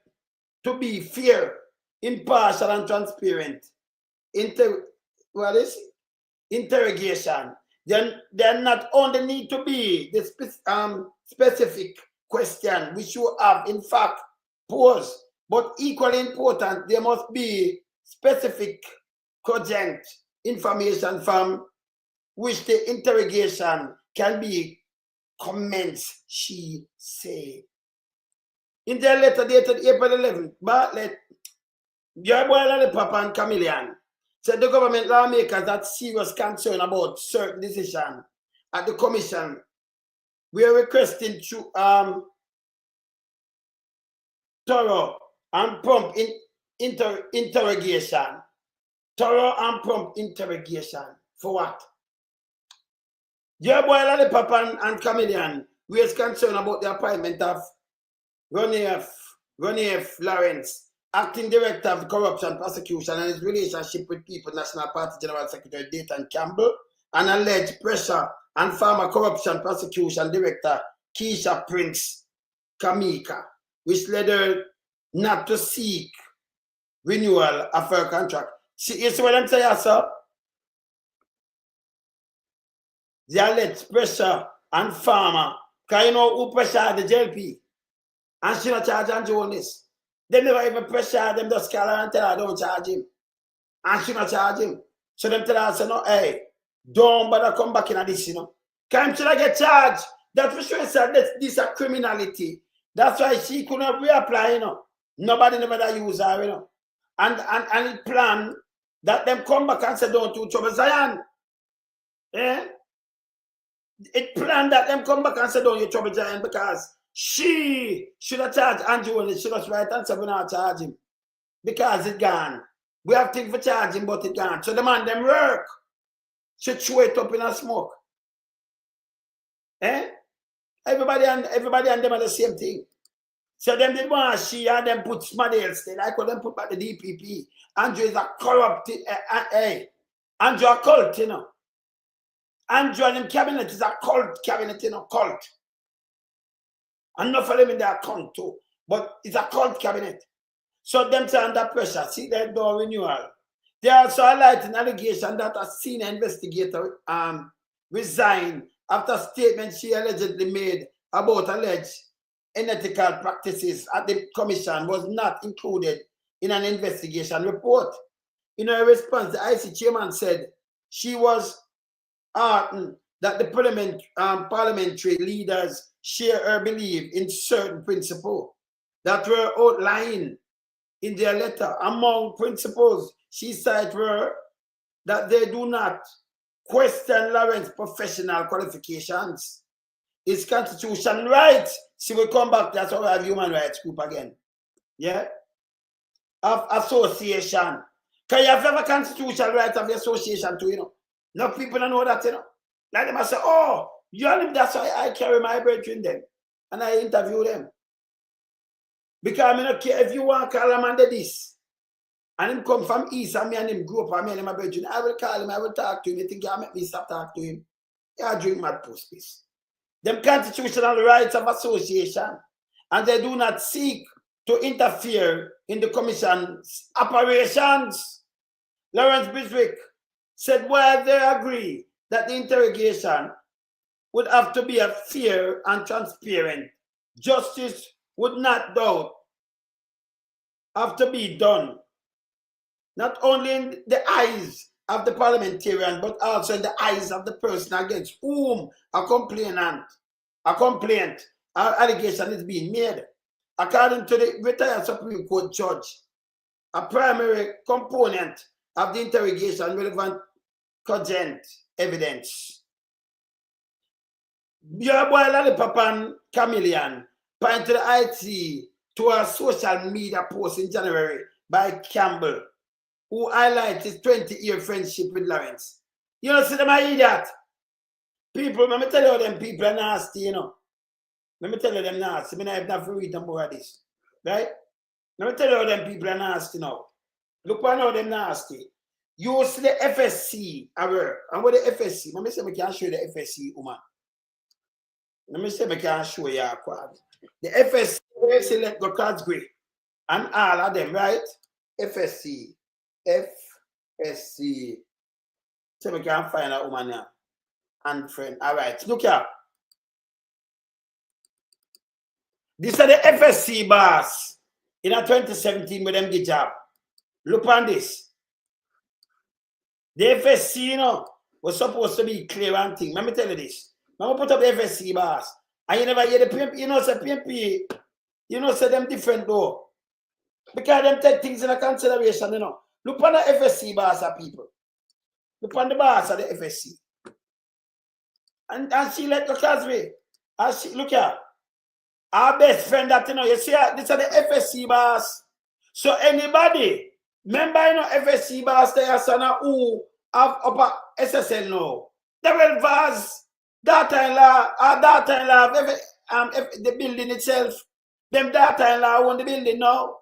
to be fair, impartial, and transparent interrogation, then there not only need to be the specific question which you have in fact posed, but equally important, there must be specific, cogent information from which the interrogation can be commenced, she said. In their letter dated April 11th, Bartlett, Garfield Turncoat and Chameleon said the government lawmakers had serious concern about certain decisions at the commission. We are requesting thorough and prompt interrogation. Thorough and prompt interrogation. For what? Garfield Turncoat and Chameleon raised concern about the appointment of Ronnie Lawrence, acting director of corruption prosecution, and his relationship with People's National Party General Secretary Dayton Campbell, and alleged pressure on former corruption prosecution director Keisha Prince Kamika, which led her not to seek renewal of her contract. See, you see what I'm saying, sir? The alleged pressure on farmer, because you know who pressured the JLP, and she not charge Andrew on this. They never even pressure them, just call her and tell her don't charge him. And she not charge him. So them tell her, say, no, hey, don't bother come back in this, you know. Can't she get charged? That's for sure, sir, this is a criminality. That's why she could not reapply, you know. Nobody never use her, you know. And it planned that them come back and say, don't do trouble Zion. Eh? It planned that them come back and say, don't you trouble Zion, because she should have charged Andrew and she was right answer we not charge him. Because it gone. We have things for charging, but it gone. So the man them work. She throw it up in a smoke. Eh? Everybody and them are the same thing. So them did want she and them put somebody else. They like what them put back the DPP. Andrew is a corrupt Andrew a cult, you know. Andrew and them cabinet is a cult cabinet, you know, cult. And not for them in their account too. But it's a cult cabinet. So them are under pressure. See that door renewal. They also highlight an allegation that a senior investigator resigned after a statement she allegedly made about alleged unethical practices at the commission was not included in an investigation report. In her response, the IC chairman said she was heartened that the parliamentary leaders share her belief in certain principles that were outlined in their letter. Among principles, she cited were that they do not question Lawrence's professional qualifications, his constitutional rights. She will come back, that's why we have human rights group again. Yeah? Of association. Because you have a constitutional right of the association too, you know. No people don't know that, you know. Like they must say, oh, you know, that's why I carry my brethren them. And I interview them. Because I don't care if you want to call him under this. And him come from east and me and him grew up and me and my brethren. I will call him, I will talk to him. You think you make me stop talking to him? Yeah, drink mad pussies. Them constitutional rights of association, and they do not seek to interfere in the commission's operations. Lawrence Biswick said while they agree that the interrogation would have to be a fair and transparent, justice would not doubt have to be done, not only in the eyes of the parliamentarian, but also in the eyes of the person against whom a complaint or allegation is being made. According to the retired Supreme Court judge, a primary component of the interrogation relevant cogent evidence. Your boy Lollipop and Chameleon point to the IT to a social media post in January by Campbell, who highlights his 20-year friendship with Lawrence. You know, see them, I idiot. People, let me tell you, them people are nasty, you know. Let me tell you, them nasty. I have not read them more of this. Right? Let me tell you, them people are nasty now. Look what now them nasty. You see the FSC at work. And what the FSC? Let me say I can show you the FSC, woman. Let me say I can show you a quad. The FSC select the cards great. And all of them, right? FSC. So we can find a woman now. And friend. All right. Look here. These are the FSC boss in 2017 with them the job. Look on this. The FSC, you know, was supposed to be clear and thing. Let me tell you this. Let me put up the FSC boss. And you never hear the PMP, you know, say PMP, you know, say them different though. Because them take things in a consideration, you know. Look on the FSC boss of people. Look on the boss of the FSC. And she let the Tek Weh. And she, look here. Our best friend that, you know, you see, this are the FSC boss. So anybody, remember, you know, FSC boss, they are son who have upper SSL now. They will Vaz, daughter-in-law, our daughter-in-law, the building itself. Them daughter-in-law own the building now.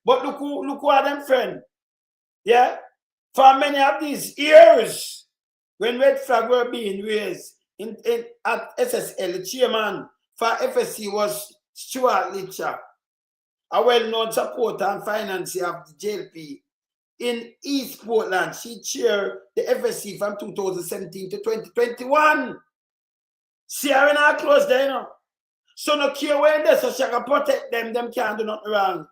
But look who are them friend. Yeah? For many of these years, when red flag were being raised at SSL, the chairman for FSC was Stuart Litcher, a well-known supporter and financier of the JLP. In East Portland, she chaired the FSC from 2017 to 2021. See her in her close there, you know. So no care when they so she can protect them can't do nothing wrong.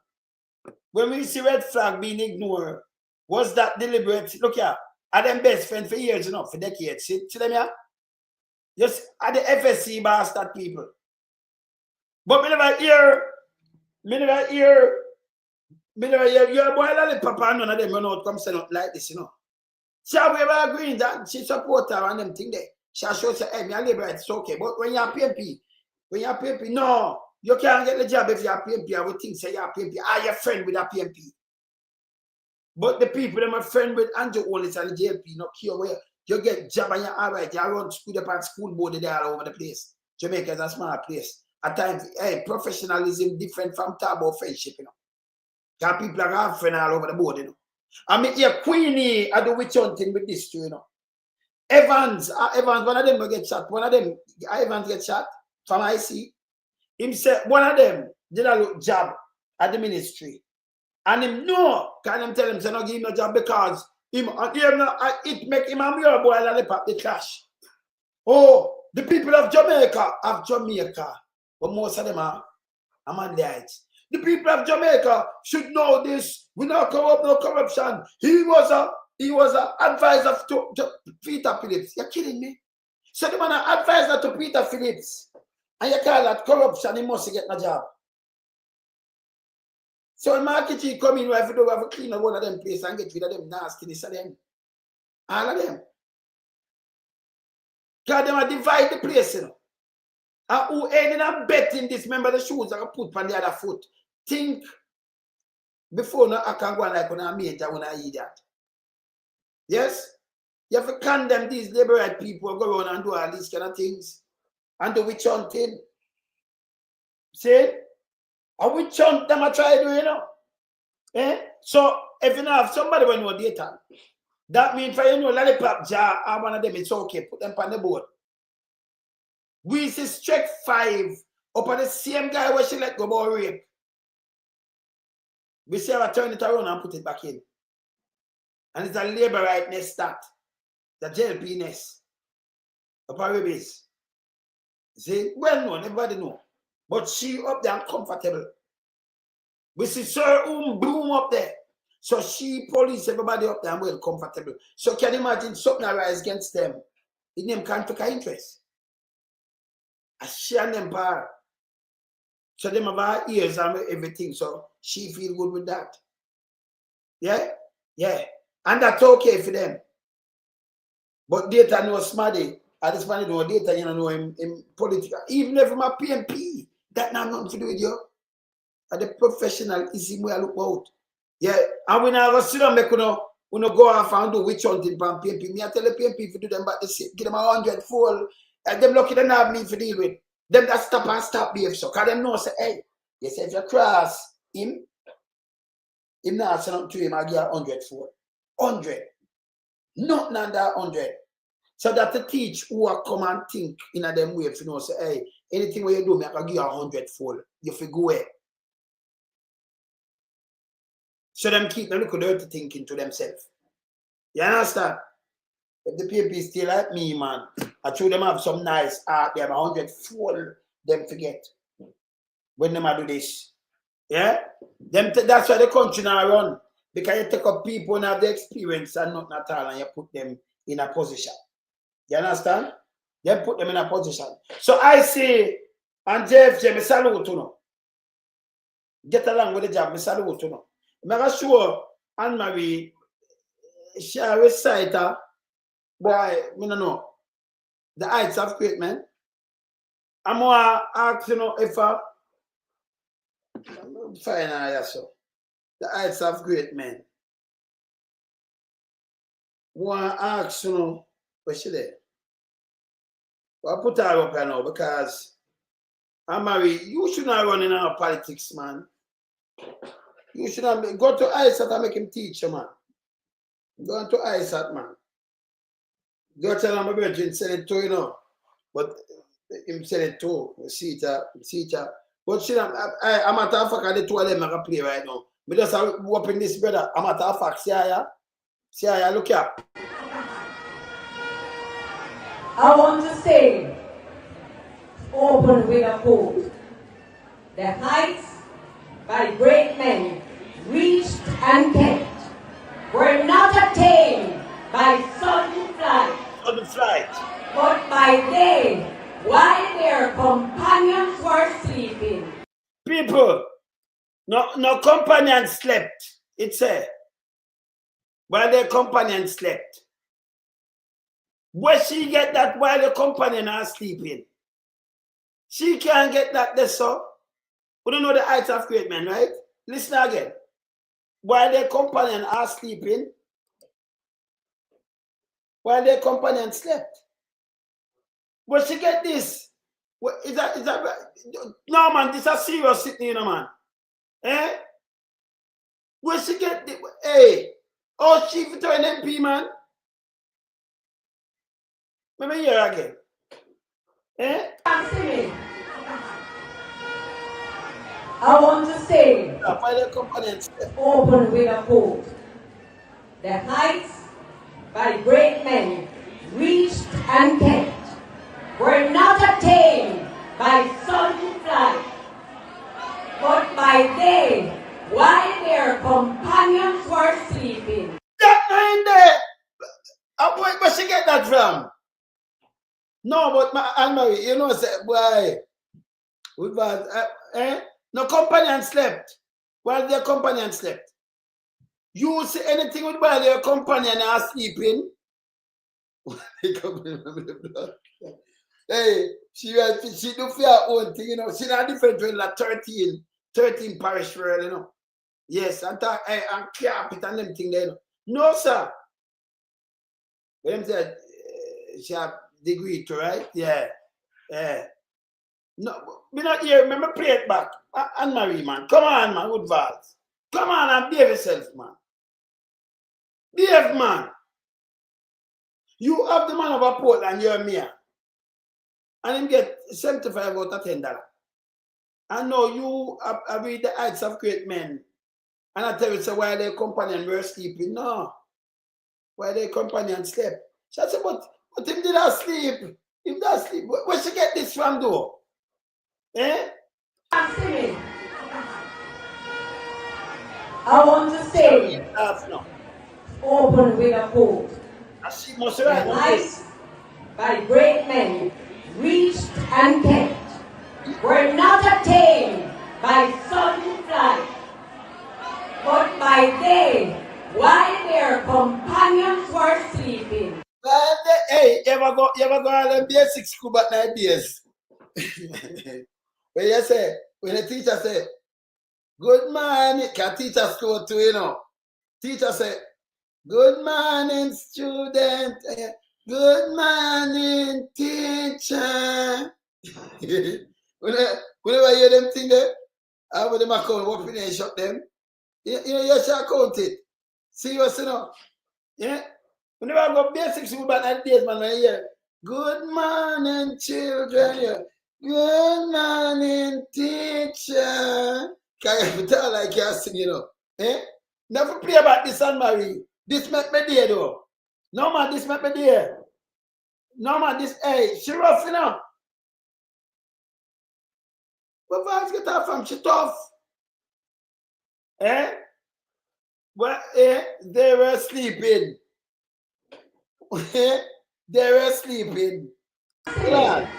When we see red flag being ignored, was that deliberate? Look here, are them best friends for years, you know, for decades. See them here? Just are the FSC bastard people. But me never hear your boy Lollipop and none of them run out come send out like this, you know. Shall we ever agree that she support her and them thing there? She show say, hey, me a liberate, it's okay. But when you're PMP, no, you can't get the job if you're PMP. I would think say you're PMP. Are you friend with a PMP? But the people them are friend with Andrew Hollis and the JLP, no care where you get job and you're all right. You run school up and school board there all over the place. Jamaica is a small place. At times, hey, professionalism different from tabo friendship, you know. Because people are have friends all over the board, you know. I mean, yeah, Queenie, I do witch hunting with this too, you know. Evans, one of them will get shot. One of them, Evans get shot from IC. Him said, one of them did a look job at the ministry. And him no, can him tell him, say, no, give him no job because it make him and your boy Lollipop the clash. Oh, the people of Jamaica, but most of them are Amandites. The people of Jamaica should know this. We not corrupt, no corruption. He was an advisor to Peter Phillips. You're kidding me? So the man an advisor to Peter Phillips. And you call that corruption, he must get a job. So when marketing come in, we have to clean up one of them place and get rid of them nastiness of them. All of them. Because they divide the place, you know. And who ended up betting this, remember the shoes I put on the other foot. Think before I can go like when I meet when I eat that. Yes? You have to condemn these liberal people who go around and do all these kind of things. And do witch hunting. See? A witch hunt them I try to do, you know. Eh? So if you know have somebody when you know data, that means for you know Lollipop jar or one of them, it's okay. Put them on the board. We see strike 5 up on the same guy where she let go about rape. We see her turn it around and put it back in. And it's a labor right nest that. The JLP nest. Up on rabies. See, well known, everybody know. But she up there and comfortable. We see Sir Boom up there. So she police everybody up there and well comfortable. So can you imagine something arise against them? In them can't take her interest. I share them power. So them have her ears and everything. So she feel good with that. Yeah? Yeah. And that's okay for them. But data no smarty. I just want to know data, you know him political. Even if I'm a PMP, that not nothing to do with you. And the professional is him where I look out. Yeah. And when I was sit down, make you know go off and do witch hunting from PMP. Me I tell the PMP to do them back the same. Give them 100 full. And them lucky they not have me to deal with. Them that stop and stop behave so. Because them know say, hey, you say if you cross him not send up to him, I give 100 full. 100. Nothing under 100. So that to teach who are come and think in a them way, if you know, say, hey, anything where you do, me I can give you 100 full. You feel go away. So them keep them little dirty thinking to themselves. You understand? If the people still like me, man, I show them have some nice art, they have 100 full, them forget. When them do this. Yeah? That's why the country now run. Because you take up people and have the experience and nothing at all, and you put them in a position. You understand? Then put them in a position. So I say, and JFJ, me salute you know. Get along with the job, me salute you know. I'm sure Anne-Marie, she a reciter, boy, I don't know. The heights of great men. I'm going to ask you know if I fine so. The heights of great men. Want to ask you know, where she there? Well, I put her up here now because Anne-Marie, you should not run in our politics, man. You should not go to ISAT and make him teach you, man. Go to ISAT, man. Go tell him my virgin send it to you know. But him send it to see it. But she I'm at a fact the two of them I can play right now. But just open this brother. I'm at a fact. See ya, look here. I want to say, open with a quote. The heights by great men reached and kept were not attained by sudden flight, but by day while their companions were sleeping. People, no companion slept. It said, while their companion slept. Where she get that while the companion are sleeping? She can't get that there, so. We don't know the heights of great men, right? Listen again. While their companion are sleeping, while their companion slept. But she get this. Is that no man, this is a serious sitting, you know, man. Eh? Where she get this? Hey, oh, she for an MP, man. Let me hear again. Eh? I want to say, open with a quote. The heights by great men reached and kept were not attained by sudden flight, but by day while their companions were sleeping. That ain't there. Where she get that from? No, but my Anne-Marie, you know, say, boy, no companion slept while their companion slept. You see anything with while their companion are sleeping? Hey, she do for her own thing, you know. She not different between like 13 parish world, you know. Yes, and carpet and them thing there, you know. No, sir. Them said she have degree to right? Yeah. No, me not here. Remember, play it back. Anne-Marie, man. Come on, man, with vals. Come on and behave yourself, man. Behave, man. You have the man of a Portland, you're me. And him get 75 out of $10. And now you have read the Heights of Great Men. And I tell you, so why their companion were sleeping? No. Why their companion slept? She said, but him did not sleep. Him not sleep. Where she get this from though? Eh? I want to say, open with a quote. The heights by great men reached and kept were not attained by sudden flight, but by day while their companions were sleeping. Hey, you ever go on the basic school but 9 days? When you say, when the teacher say, good morning, can teacher school too, you know? Teacher say, good morning, student. Good morning, teacher. Whenever you hear them thing there, I want them account, what they shut them. You shall count it. Serious, you know? Yeah? Whenever I go basic school back 9 days, man, I hear, good morning, children. Yeah. Good morning, teacher. Can you tell like you're singing, you know? Eh? Never play about this, Anne Marie. This make me there, though. No, man, this make me there. No, man, this, hey, she rough, you know? But vibes get her from, she tough. Eh? Well, they were sleeping. They were sleeping. Yeah.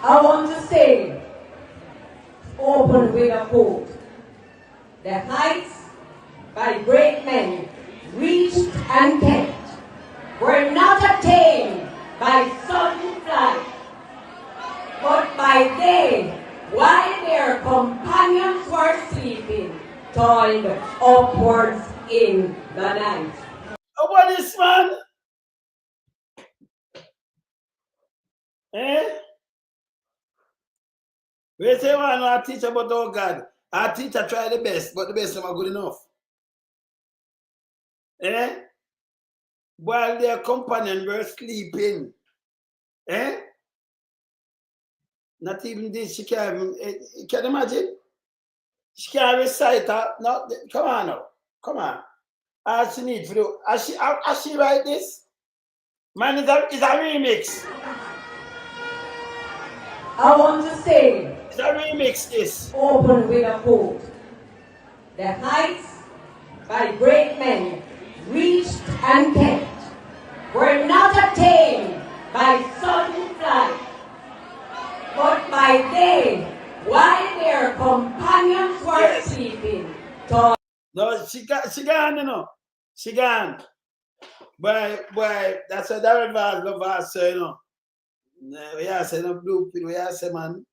I want to say, open with a quote. The heights by great men reached and kept were not attained by sudden flight, but by day while their companions were sleeping, toiled upwards in the night. How about this, man? Eh? We say, well, our teacher, but oh God, our teacher try the best, but the best is not good enough. Eh? While their companion were sleeping. Eh? Not even this, she can't even, you can imagine? She can't recite her. No, come on now. Come on. All she need to do. Has she write this? Man, it's a remix. I want to say, it's a remix, this. Open with a quote. The heights by great men reached and kept were not attained by sudden flight, but by day while their companions were sleeping. No, she gone, you know. She gone. Boy, that's a direct verse, you know. We are saying no blue pill, we are saying, man.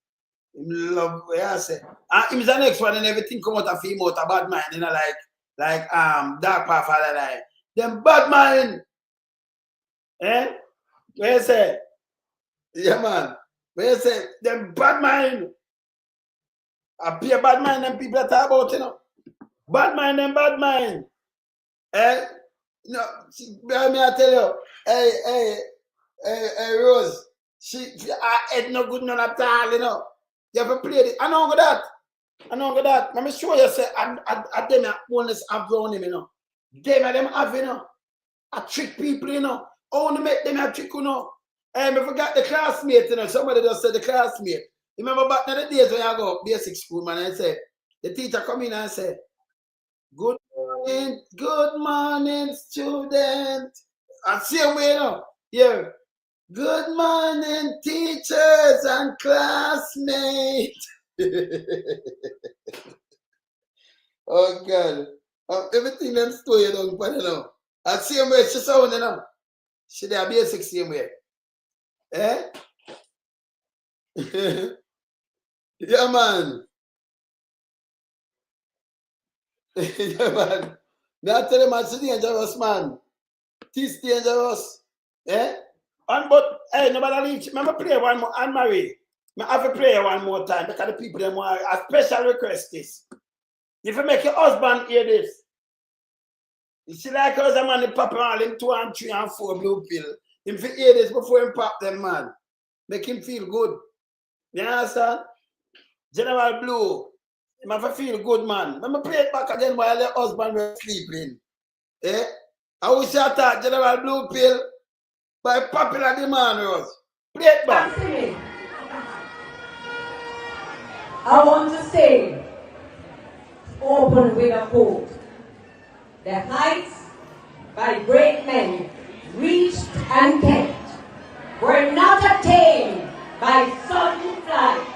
Love, we are saying. Him is the next one and everything come out of him out a bad mind, you know, like dark path of the line. Them bad mind. Eh? Where you say? Yeah, man. Where you say? Them bad mind. I pay bad mind them people talk about, you know. Bad mind and bad mind. Eh? No, me I tell you, hey, Rose, her head no good none at all, you know. You have to play it. I know that. Let me show you, say, I them only have grown him, you know. Them have, you know. I trick people, you know. I want to make them a trick, you know. I forgot the classmate, you know. Somebody just said the classmate. You remember back in the days when I go basic school, man, I said, the teacher come in and say, good morning, student. I see him, you know. Yeah. Good morning, teachers and classmates. Oh, God. Everything them story you don't put, you know. I see him where she sound, you know. She there basic same way. Eh? Yeah, man. Yeah, man. Me I tell you, man, it's dangerous, man. It's dangerous. Eh? But, hey, nobody leave. Remember, play one more, Anne Marie. I have to play one more time because the people them want a special request this. If you make your husband hear this, you see like us, a man, pop all him 2 and 3 and 4 blue pill. If you hear this before him pop them, man. Make him feel good. You understand? General Blue, him have to feel good, man. Let me play it back again while the husband was sleeping. Eh? I wish I thought General Blue pill by popular demand was. Play it back. I want to say, open with a quote. The heights by great men reached and kept were not attained by sudden flight,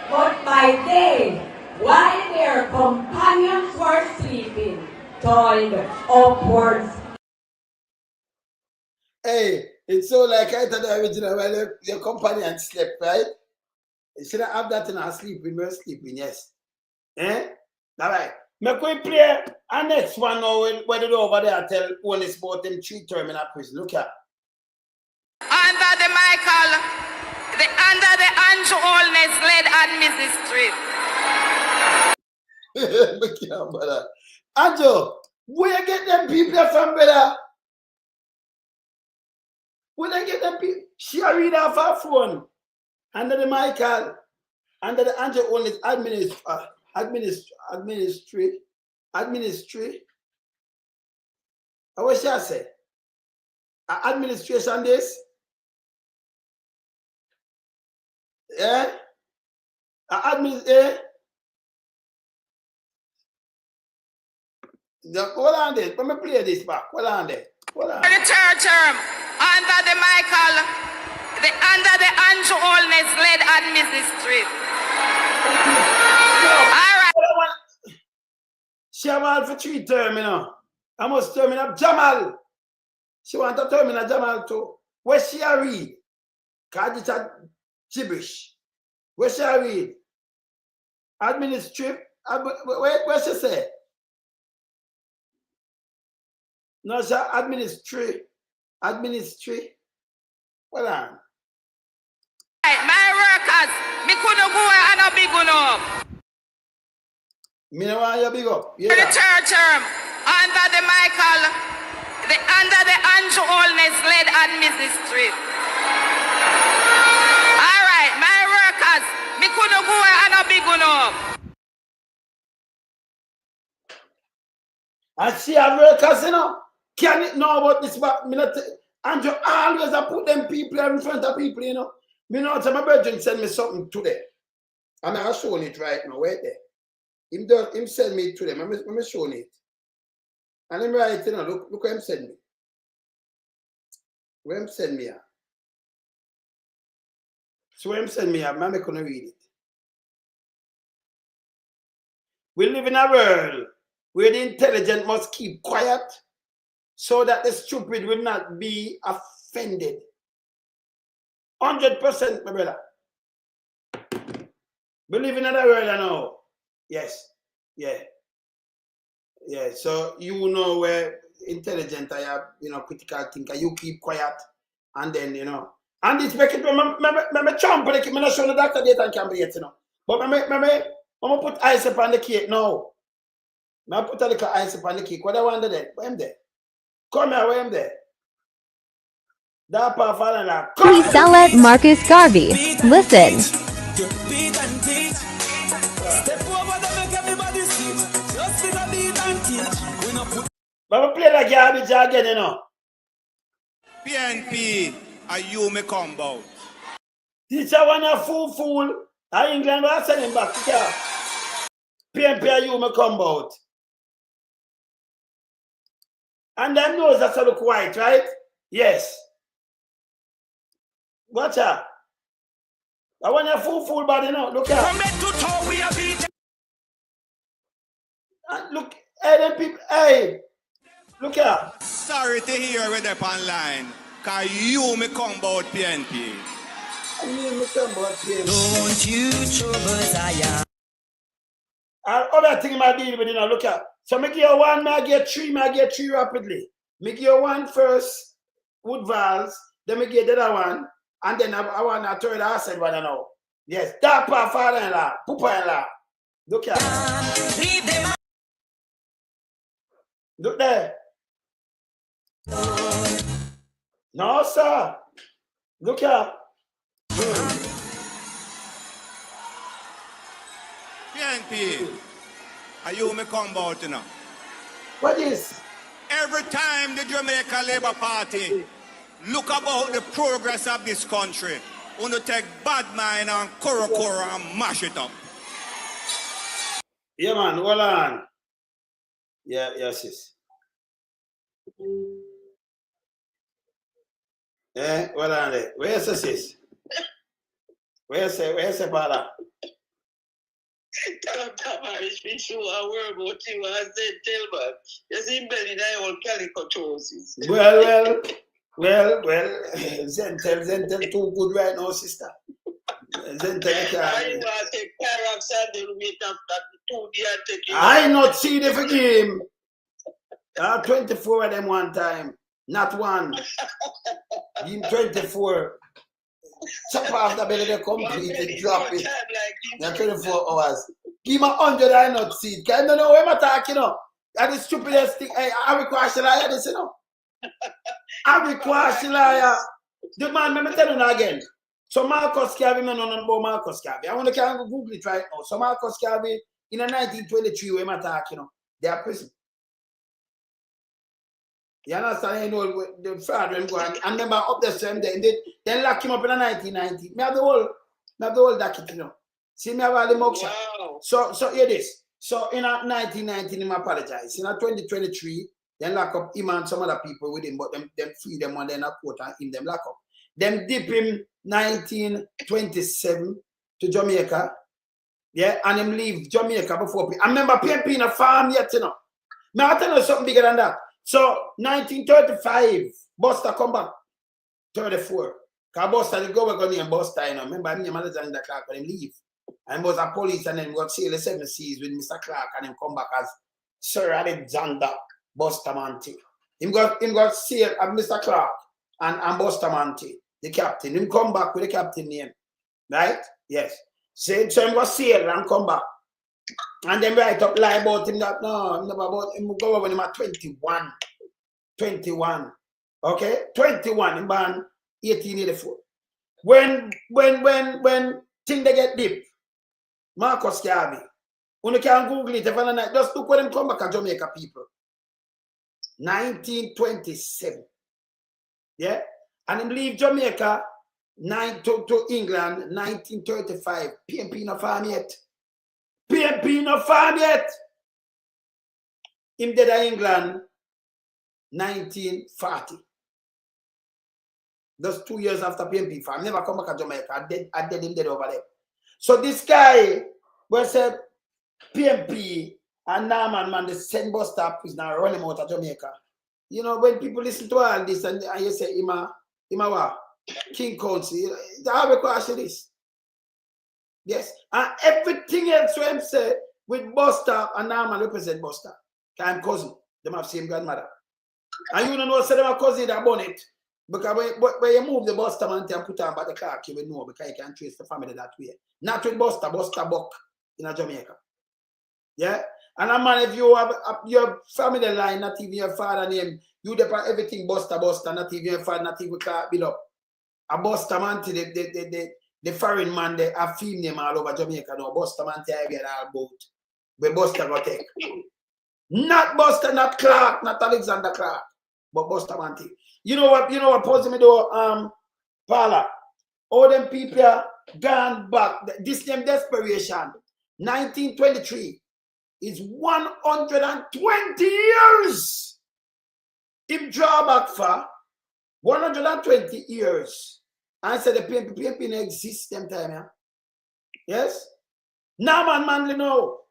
but by day, while their companions were sleeping, toiled upwards. Hey, it's so like I thought the original while your companion slept, right? You shouldn't have that in our sleep when we're sleeping, yes. Eh? All right. Make we play our next one now when it over there tell all this about them 3 term in a prison. Look at. Under the Michael, under the Andrew Holness led administration. Look here, brother. Andrew, where you get them people from, brother? Where you get them people? She read off her phone. Under the Michael, under the Andrew Holness administration. What shall I say? Administration this? Yeah? Hold on there. Let me play this back. Hold on there. Hold on. The third term, under the Michael, under the Andrew Holness led administration. All right. She want for 3 term, you know. I must terminate up Jamal. She want to terminate Jamal too. Where she a read? Cause it's a gibberish. Where she a read? Administrative. Where she say? No, she administrative. Hold on. My workers, me couldn't go and a big one up. Me no want you big up. Yeah. The third term, under the Michael, under the Andrew Holness led administration. All right, my workers, me couldn't go and a big one up. And she have workers, you know. Can it know about this? But me not. Andrew always I put them people in front of people, you know. Me know my brother send me something today. And I'm showing it right now. Wait there. Him send me to them. I'm showing it. And him right, you know, look what him send me. Where him send me at? So where him send me at, I'm gonna read it. We live in a world where the intelligent must keep quiet so that the stupid will not be offended. 100%, my brother. We live in another world, I know. Yes. Yeah. Yeah. So you know where intelligent I am, you know, critical thinker. You keep quiet, and then you know. And it's making me chomp, but I'm not sure the doctor Dayton Campbell yet, you know. But I'm gonna put ice upon the cake now. I put a little ice upon the cake. What I want to do? Where am there? Come here, where am there? That part falling out. We sell at Marcus Garvey. Listen. But we play like garbage again, you know. PNP, are you me combo? Teacher wanna fool. I England will send him back to here. PNP are you me come out. And them knows that's a look white, right? Yes. Watch out. I want a fool body now. Look out. Look, hey, them people, hey. Look out. Sorry to hear with them online. Cause you me come about PNP. Don't you trouble Zion. Other thing I deal with, you know, look at. So make you 1, I get 3, I get 3 rapidly. Make you 1 first, wood valves, then make you the other one, and then I want a third acid one now. Yes, that part father-in-law, poopa-in-law. Look at. Look there. No, sir. Look at. PNP. Are you me come about, you know? What is? Every time the Jamaica Labour Party look about the progress of this country, want to take bad mind and koro and mash it up. Yeah, man, hold on. Yeah, yes, sis. Eh, hold on there. Where's the sis? Where's the father? Tell him Tavares, we show a word about you. I said, tell man. You see, Benny, that old calico choices. Well, Zentel too good right now, sister. Zentel I want to take Parax and then wait after 2 days take it. I not see the game. 24 of them one time. Not one. Give him 24. Chop off the belly, they completely drop it. Like 24 hours. Give him 100, I not see it. I don't know what I'm talking about. That is stupidest thing. Hey, I require Shilaya this, you know. I require Shilaya. The man, let me tell you again. So Marcus Garvey, no about Marcus Garvey. I want to Google it right now. So Marcus Garvey, in 1923, where I'm talking, you know, they are prison. You understand? You know, the fraud will go and remember up the same day. Then lock him up in 1990. Me have the whole docket, you know. See me have all the mugshot. Wow. So hear this. So in 1990, him apologize. In 2023, then lock up him and some other people with him, but them free them and then a quote and him them lock up. Them dip him 1927 to Jamaica. Yeah, and him leave Jamaica before. I remember PNP in a farm yet, you know. Now I'll tell you something bigger than that. So 1935, Buster come back. 34. Because Buster, the governor and Buster, you know. Remember, I'm Alexander Clark when he leave. And was a police and then got sail the 7 seas with Mr. Clark and him come back as Sir Alexander Bustamante. Him got sail at Mr. Clark and Bustamante, the captain. Him come back with the captain name. Right? Yes. So him got sail and come back. And then write up lie about him that no, never about him go over him at 21. 21. Okay? 21 in ban 1884. When thing they get deep, Marcus Garvey. You can Google it, just look when them come back to Jamaica people. 1927. Yeah? And him leave Jamaica to England 1935. PNP no farm yet. PNP no farm yet. Him dead in England 1940. That's 2 years after PNP farm. Never come back to Jamaica. I dead him dead over there. So this guy was said PNP and Norman man, they send bus stop is now running out of Jamaica. You know, when people listen to all this and you say Ima what? King Council, they have a question this. Yes. And everything else when say with bus stop and Norman represent bus stop. I'm cousin. They have same grandmother. And you don't know say them are cousin that born it. Because when you move the Buster man and put on by the clock, you will know because you can trace the family that way. Not with Buster Buck in Jamaica. Yeah? And a man, if you have your family line, not even your father name, you depend everything Buster, not even your father, not even Clark build up. A Buster man, the foreign man, they have film name all over Jamaica now. Buster man, I get all about. Where Buster got take. Not Buster, not Clark, not Alexander Clark, but Buster man. You know what posing me do, Paula? All them people are gone back. This name desperation. 1923 is 120 years. If draw back for 120 years. I said the PNP exists them time, yeah? Yes? Norman Manley no.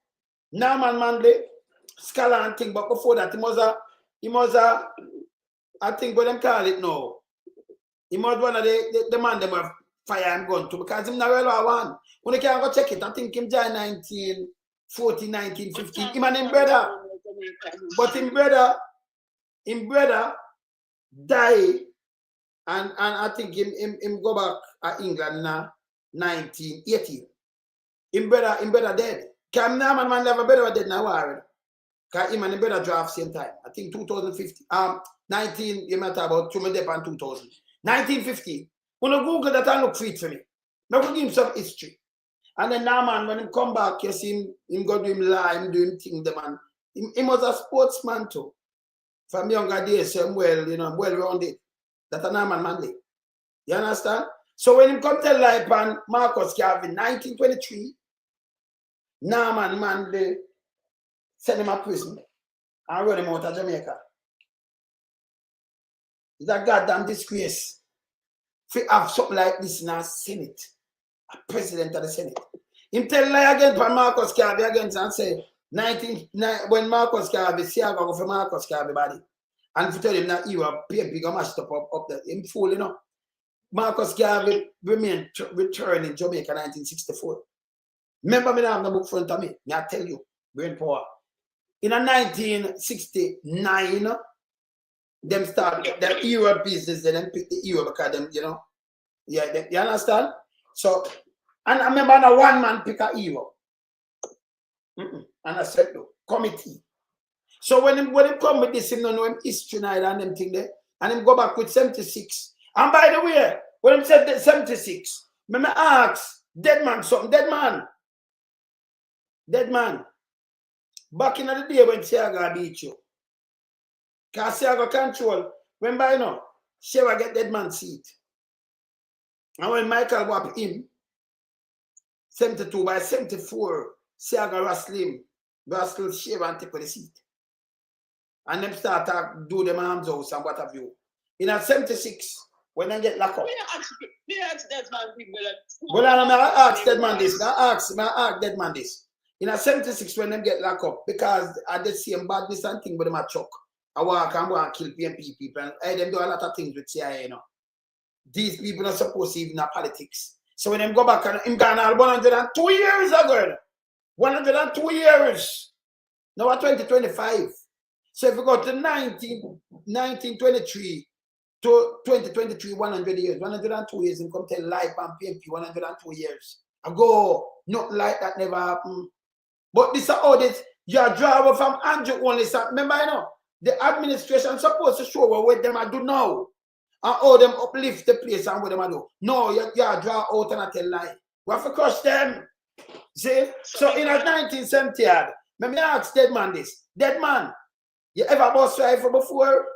Norman Manley, scholar and thing, but before that he was a I think what them call it now. He was one of the man them have fire and gun to because him not well one. When you can go check it, I think him died 1940, 1950. Him and him brother. But him brother died and I think him go back to England now 1980. Him brother dead. Cam Norman man never brother dead now already. Because him and him brother draft same time. I think 2050. 19, you matter about 2 minutes and 2000. 1950. When you Google that and look for it for me. Now give him some history. And then now, man, when him come back, you see him go do him lie, him do him thing, the man. He was a sportsman too. From younger days, so I'm well, you know, I'm well rounded. That's a normal man. You understand? So when him come tell lie upon Marcus Garvey, 1923, Norman man, they send him to prison and run him out of Jamaica. It's a goddamn disgrace. If you have something like this in our Senate, a president of the Senate. Him tell lie again for Marcus Garvey again and say, when Marcus Garvey, see I go for Marcus Garvey body. And if you tell him that you are PMP go mashed up there, him fool, you know. Marcus Garvey returned in Jamaica 1964. Remember me now have the book in front of me. I tell you, brain power. In 1969, them start the Europe business, they then pick the Europe because them, you know. Yeah, you understand? So, and I remember now one man pick a Europe. And I said, no, committee. So when him come with this, him don't know him history night and them thing there, and him go back with 76. And by the way, when him said that 76, me ask, dead man something, dead man. Back in the day when Siaga beat you. Because Siaga control, remember you know, Siaga get dead man seat. And when Michael go up in, 72 by 74, Siaga wrestle Sheva and take the seat. And them start to do them arms house and what have you. In a 76, when they get locked up. Me ask that man big brother. Well, I ask that man this. I ask that man this. In a 76, when them get locked up, because I did see them badness and thing with them a chuck. I walk and go and kill PMP people. And them do a lot of things with CIA, you know. These people are supposed to even have politics. So when them go back and him gone all 102 years ago. 102 years. Now at 2025. So if we go to 1923 to 2023, 100 years, 102 years, and come tell life and PMP 102 years ago, nothing like that never happened. But this is how this, your driver from Andrew only, remember, you know, the administration supposed to show what them I do now, and how them uplift the place and what them I do. No, you draw out and I tell lie. We have to crush them. See? So in 1970, let me ask dead man this. Dead man, you ever bust rifle before?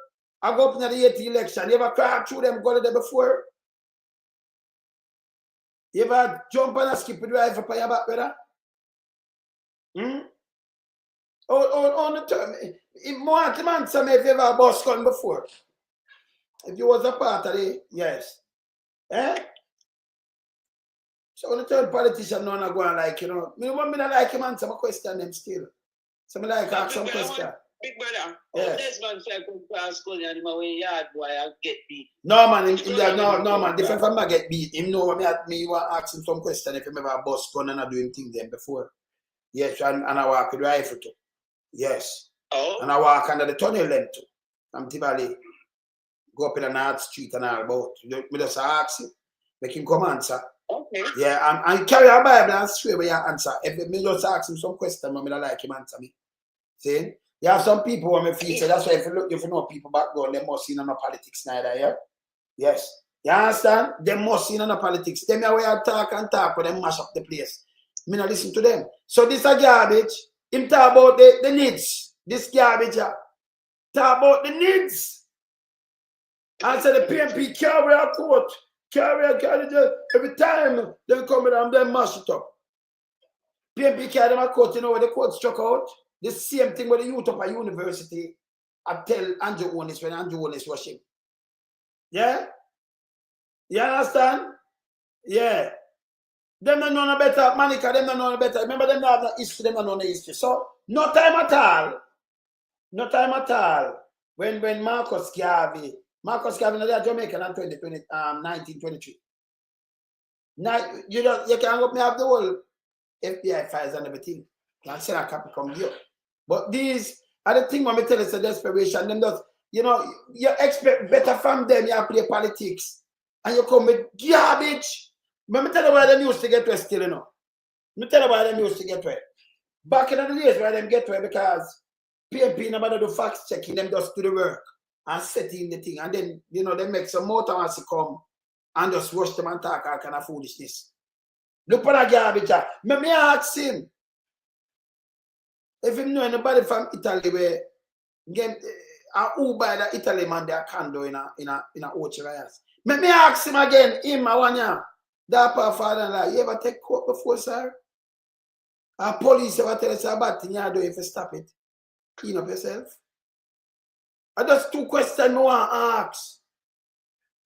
I go up in the 80th election. You ever crack through them gun there before? You ever jump and skip with rifle for your back, brother? On the term, more man tell me if you ever bust gun before. If you was a part of it, yes. So on the third politician, no one go on like, you know, me want me not like him answer my question them still. So me like ask some question. Big brother, this man say come cross gun and him away yard boy and get beat. No man, no man, different from I get beat. Him know me want ask him some question if him ever bust gun and I do him thing them before. Yes, and I walk with rifle too. Yes. Oh. And I walk under the tunnel then too. From Tibali. Go up in the North Street and all about. Me just ask him. Make him come answer. Okay. Yeah, and carry a Bible and straight where you answer. If me just ask him some question, I like him answer me. See? You have some people who me feature. That's why if you know people background, they must see no politics neither, yeah? Yes. You understand? They must see no politics. Them are where talk and talk when they mash up the place. Me not listen to them. So this a garbage. Him talk about the needs. This garbage talk about the needs. And say the PMP carry a court. Carry every time they come in and they mash it up. PMP carry them a court, you know where the court struck out? The same thing with the youth of a university. I tell Andrew Onis when Andrew Onis was him. Yeah? You understand? Yeah. Them don't know no better, Manica, them don't know no better. Remember, them don't have no history, them don't know no history. So, no time at all. No time at all. When Marcus Garvey in Jamaican in 1923. Now, you can go me have the whole FBI files and everything. And send a copy come here. But these are the things when we tell us the desperation. Them does, you know, you expect better from them, you play politics. And you come with garbage. Let me tell you why them used to get to still, you know. Let me tell you why them used to get to it. Back in the days why them get to it because PMP nobody do fact checking, them just do the work and setting the thing. And then, you know, they make some motor as to come and just rush them and talk all kind of foolishness. Look at that garbage. Me ask him if him know anybody from Italy where get who buy that Italy man their condo in a Ocherias. Me ask him again, him I want ya. That father-in-law, you ever take court before, sir? And police ever tell us about thing you do if you stop it? Clean up yourself. I just 2 questions I want to ask.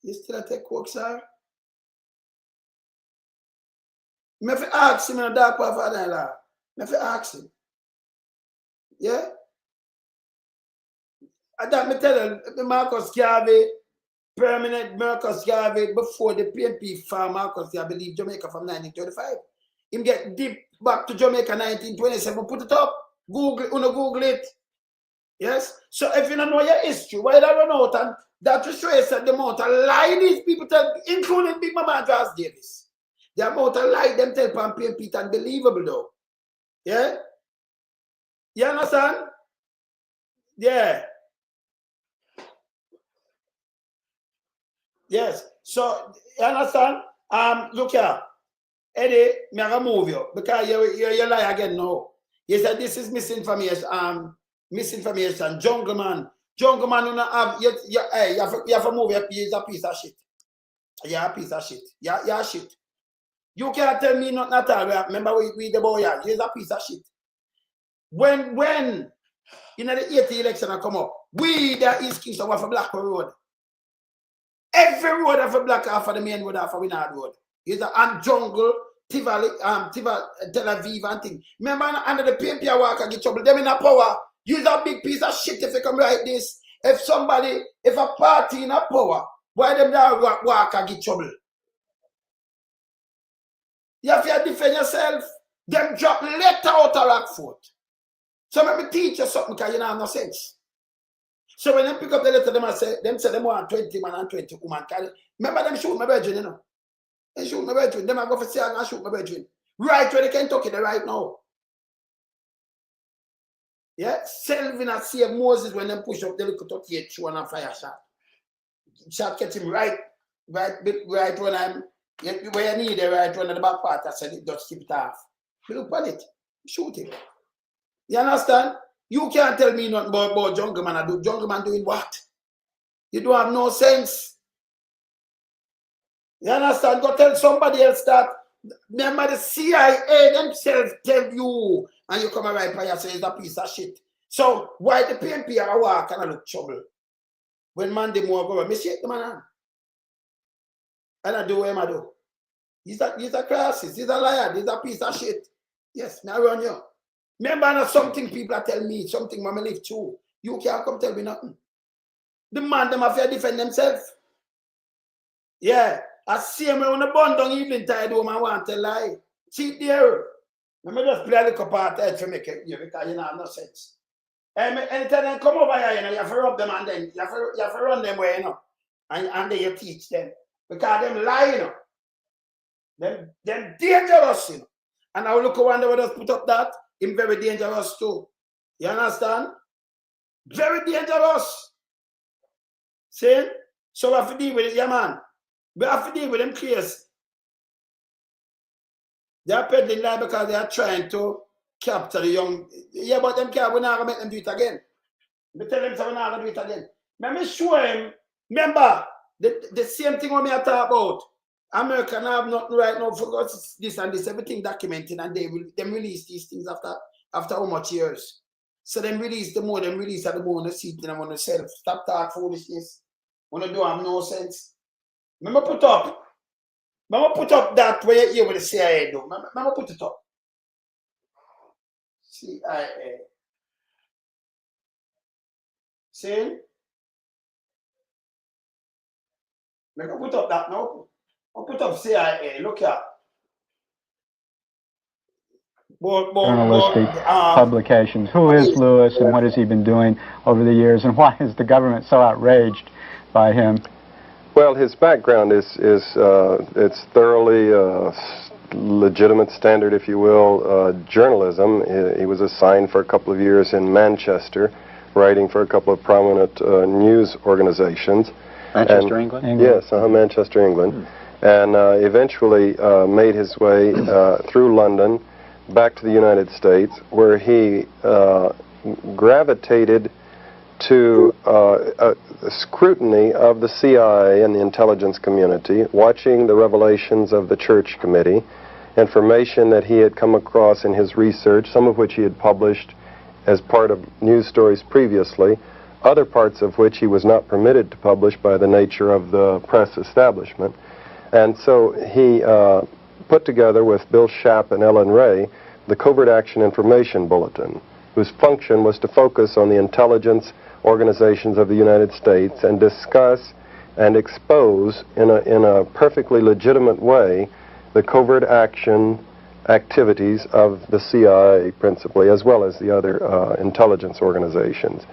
You still take court, sir? Me have to ask him in a dark father-in-law. Me have to ask him. Yeah? I that me tell him, Marcus Garvey, permanent Marcus Garvey, before the PNP farm Marcus Garvey leave Jamaica from 1935. Him get deep back to Jamaica 1927, put it up. Google it. Yes? So if you don't know your history, why don't run out and that will show you the amount of lie these people tell, including Big Mama Andras Davis. The amount of lie them tell from PNP is unbelievable though. Yeah? You understand? Yeah. Yes. So you understand? Look here. Eddie, me I move you because you lie again now. You said this is misinformation. Misinformation. Jungle man, you not have you have to move your piece. A piece of shit. You're a piece of shit. You're shit. You can't tell me nothing at all. Remember we the boy. You're a piece of shit. When in the 80th election I come up, we the East Kingston have a black road. Every road have a black half of the main road half of Winard Road. Is a jungle, Tivoli, Tel Aviv and thing. Remember under the PNP walk and get trouble. Them in a power. Use a big piece of shit if you come like this. If a party in a power, why them there walk and get trouble? You have to defend yourself. Them drop letter out of Rockford. So let me teach you something because you don't have no sense. So when they pick up the letter, them say them want 20 man and 20 woman. Remember them shoot my virgin, you know. They shoot my virgin. Them I go for say and shoot my virgin. Right where they can talk it right now. Yeah, Selvin had saved Moses when they push up the little 38 show and a fire shot. Shot get him right when I'm where you need the right one at the back part. I said it just keep it off. Look at it. Shoot him. You understand? You can't tell me nothing about Jungle Man. I do Jungle Man doing what? You don't have no sense. You understand? Go tell somebody else that. Remember the CIA themselves tell you, and you come right by and say it's a piece of shit. So why the PNP are walk and I look trouble? When Monday more go, me shake the man on. And I do what I do. He's a crisis, he's a liar, he's a piece of shit. Yes, now run you. Remember something people are telling me, something when I live too. You can't come tell me nothing. The man them have to defend themselves. Yeah. I see him when I burn down evening tide home and want to lie. See there. Let me just play a little part there to make it you because you know have no sense. Anytime they come over here, you know, you have to rub them and then you have to run them way, you know. And then you teach them. Because them lie, you know. Them dangerous, you know. And I will look around where just put up that. Him very dangerous too. You understand? Very dangerous. See? So I have to deal with it, yeah man. We have to deal with them case. They are peddling lie because they are trying to capture the young. Yeah, but them care, we're not going to make them do it again. We tell them so we're not going to do it again. Let me show him. Remember, the same thing what me I talk about. America now have nothing right now for this and this, everything documented, and them release these things after how much years. So them release the more, them release the more on the seat and on the self. Stop talk foolishness. When do have no sense. Remember put up that where you hear what the CIA do. Remember put it up. CIA. See? Remember put up that now. I'll put up CIA. Look here. Journalistic publications. Who is Lewis and what has he been doing over the years, and why is the government so outraged by him? Well, his background is it's thoroughly legitimate, standard, if you will, journalism. He was assigned for a couple of years in Manchester, writing for a couple of prominent news organizations. Manchester, England? Yes, Manchester, England. and eventually made his way through London back to the United States, where he gravitated to a scrutiny of the CIA and the intelligence community, watching the revelations of the Church Committee, information that he had come across in his research, some of which he had published as part of news stories previously, other parts of which he was not permitted to publish by the nature of the press establishment. And so he put together with Bill Schaap and Ellen Ray the Covert Action Information Bulletin, whose function was to focus on the intelligence organizations of the United States and discuss and expose in a perfectly legitimate way the covert action activities of the CIA principally, as well as the other intelligence organizations.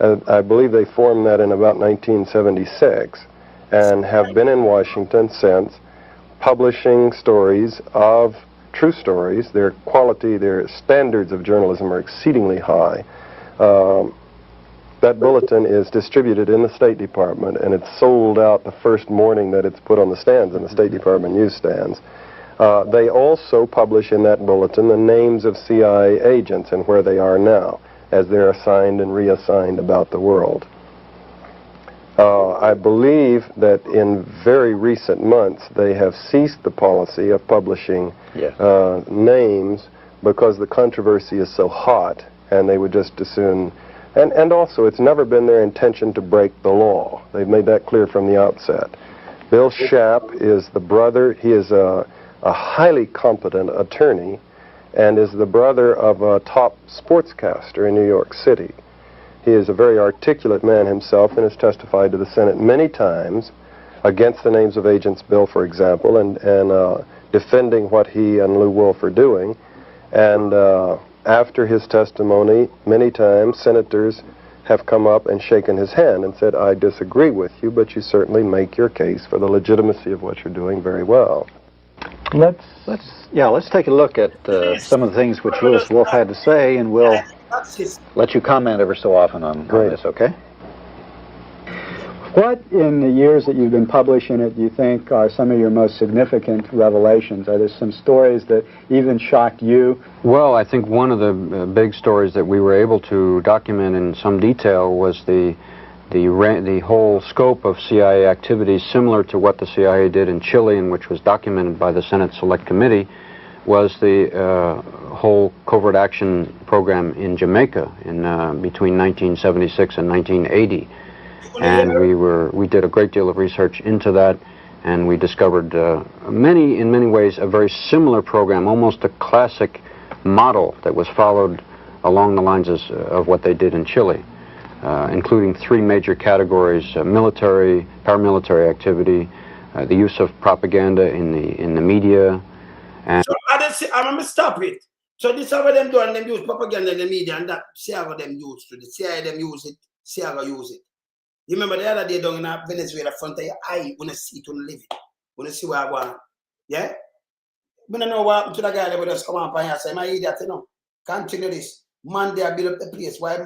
I believe they formed that in about 1976 and have been in Washington since, publishing stories of true stories. Their quality, their standards of journalism are exceedingly high. That bulletin is distributed in the State Department, and it's sold out the first morning that it's put on the stands in the State Department newsstands. They also publish in that bulletin the names of CIA agents and where they are now, as they're assigned and reassigned about the world. I believe that in very recent months they have ceased the policy of publishing names because the controversy is so hot, and they would just as soon. And also, it's never been their intention to break the law. They've made that clear from the outset. Bill Schaap is the brother. He is a highly competent attorney and is the brother of a top sportscaster in New York City. He is a very articulate man himself and has testified to the Senate many times against the names of Agents Bill, for example, and defending what he and Lew Wolf are doing. And after his testimony, many times senators have come up and shaken his hand and said, I disagree with you, but you certainly make your case for the legitimacy of what you're doing very well. Let's take a look at some of the things which Lewis Wolf had to say, and we'll let you comment ever so often on this, okay? What, in the years that you've been publishing it, do you think are some of your most significant revelations? Are there some stories that even shocked you? Well, I think one of the big stories that we were able to document in some detail was the whole scope of CIA activities, similar to what the CIA did in Chile, and which was documented by the Senate Select Committee, was the whole covert action program in Jamaica in between 1976 and 1980. And we did a great deal of research into that, and we discovered in many ways a very similar program, almost a classic model that was followed along the lines of what they did in Chile, including three major categories: military, paramilitary activity, the use of propaganda in the media. And so I'm going to stop it. So this is what them do, and them use propaganda in the media, and that CIA them use to the CIA them use it, CIA use it. You remember the other day down in Venezuela, front of your eye, when you see it, when you live it, when you see what I want. Yeah? I don't know what happened to the guy that would just come up and say, my idiot, you know, continue this. Man, they build up the place. Why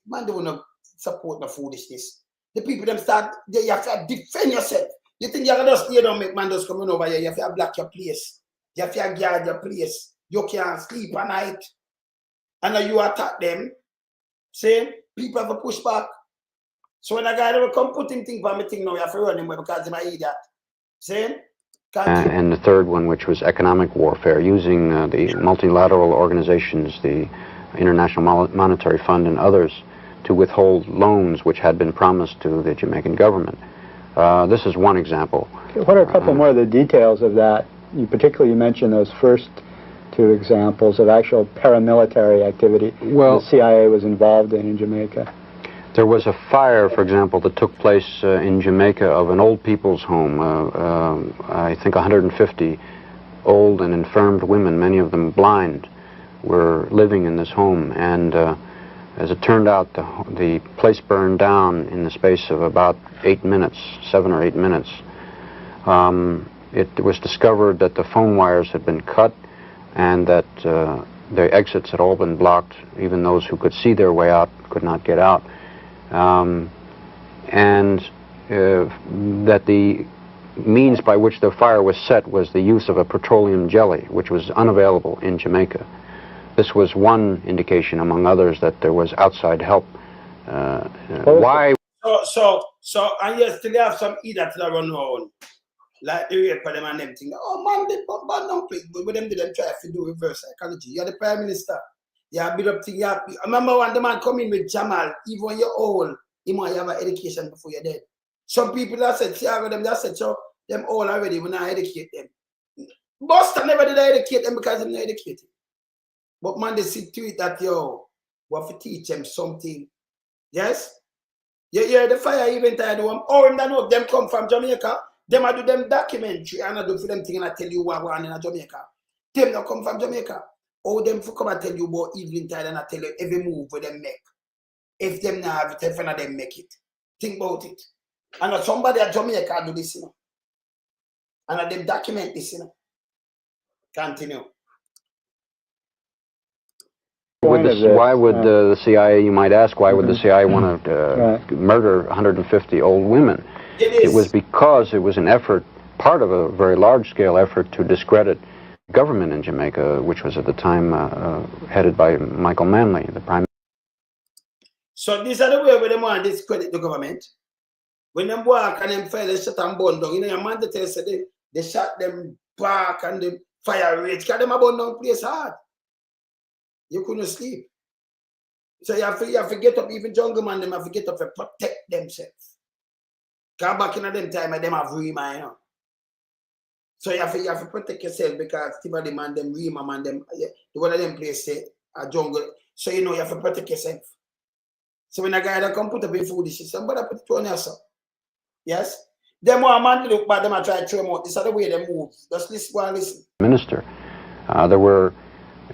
man, they will not support the foolishness. The people them start, you have to defend yourself. You think you can just stay down, make man just coming over here, you have to block your place. You have to guard your place. You can't sleep at night. And then you attack them. See? People have to push back. So when a guy will come put him thing for me thing now, you have to run him because he's my idiot. See? And the third one, which was economic warfare, using the multilateral organizations, the International Monetary Fund and others, to withhold loans which had been promised to the Jamaican government. This is one example. What are a couple more of the details of that? You mentioned those first two examples of actual paramilitary activity the CIA was involved in Jamaica. There was a fire, for example, that took place in Jamaica of an old people's home. I think 150 old and infirmed women, many of them blind, were living in this home. And as it turned out, the place burned down in the space of about 8 minutes, 7 or 8 minutes. It was discovered that the phone wires had been cut and that the exits had all been blocked. Even those who could see their way out could not get out. And that the means by which the fire was set was the use of a petroleum jelly, which was unavailable in Jamaica. This was one indication, among others, that there was outside help. Why? And yes, still have some idiots that run around, like the rape for them and them thing. Oh man, they put bad down quick, but with them did them try to do reverse psychology. You're the Prime Minister. You have built up thing. I remember when the man come in with Jamal, even when you're old, you might have an education before you're dead. Some people that said, see, them that said, so them all already when I educate them. Buster never did I educate them because they're not educated. But man, they see to it that, yo, we have to teach them something. Yes? Yeah, the fire event I do them. Oh, them know them come from Jamaica. Them I do them documentary and I do for them thing and I tell you what one in Jamaica. Them not come from Jamaica. Oh, them for come and tell you about evening tide and I tell you every move where them make. If them not have it, if none of them make it. Think about it. And somebody at Jamaica do this, you know. And them document this, you know. Continue. Why would the CIA, you might ask, why would the CIA want to murder 150 old women? It was because it was an effort, part of a very large-scale effort to discredit government in Jamaica, which was at the time headed by Michael Manley, the Prime Minister. So these are the way where they want to discredit the government. When them walk and them fire, they shut and burn down. You know, your man tell us they shot them back and the fire rate, because them burn down place hard. You couldn't sleep. So you have to get up, even jungle man, them have to get up to protect themselves. Because back in them time, them have Rima, you know. So you have to protect yourself because Tiba the man, them Rima man, them, the one of them place say, a jungle. So you know you have to protect yourself. So when a guy that come put up in food, he says, somebody put it on yourself. Yes? Them one man look bad, them I try to throw them out. This is the way they move. Just listen, go and listen. Minister, there were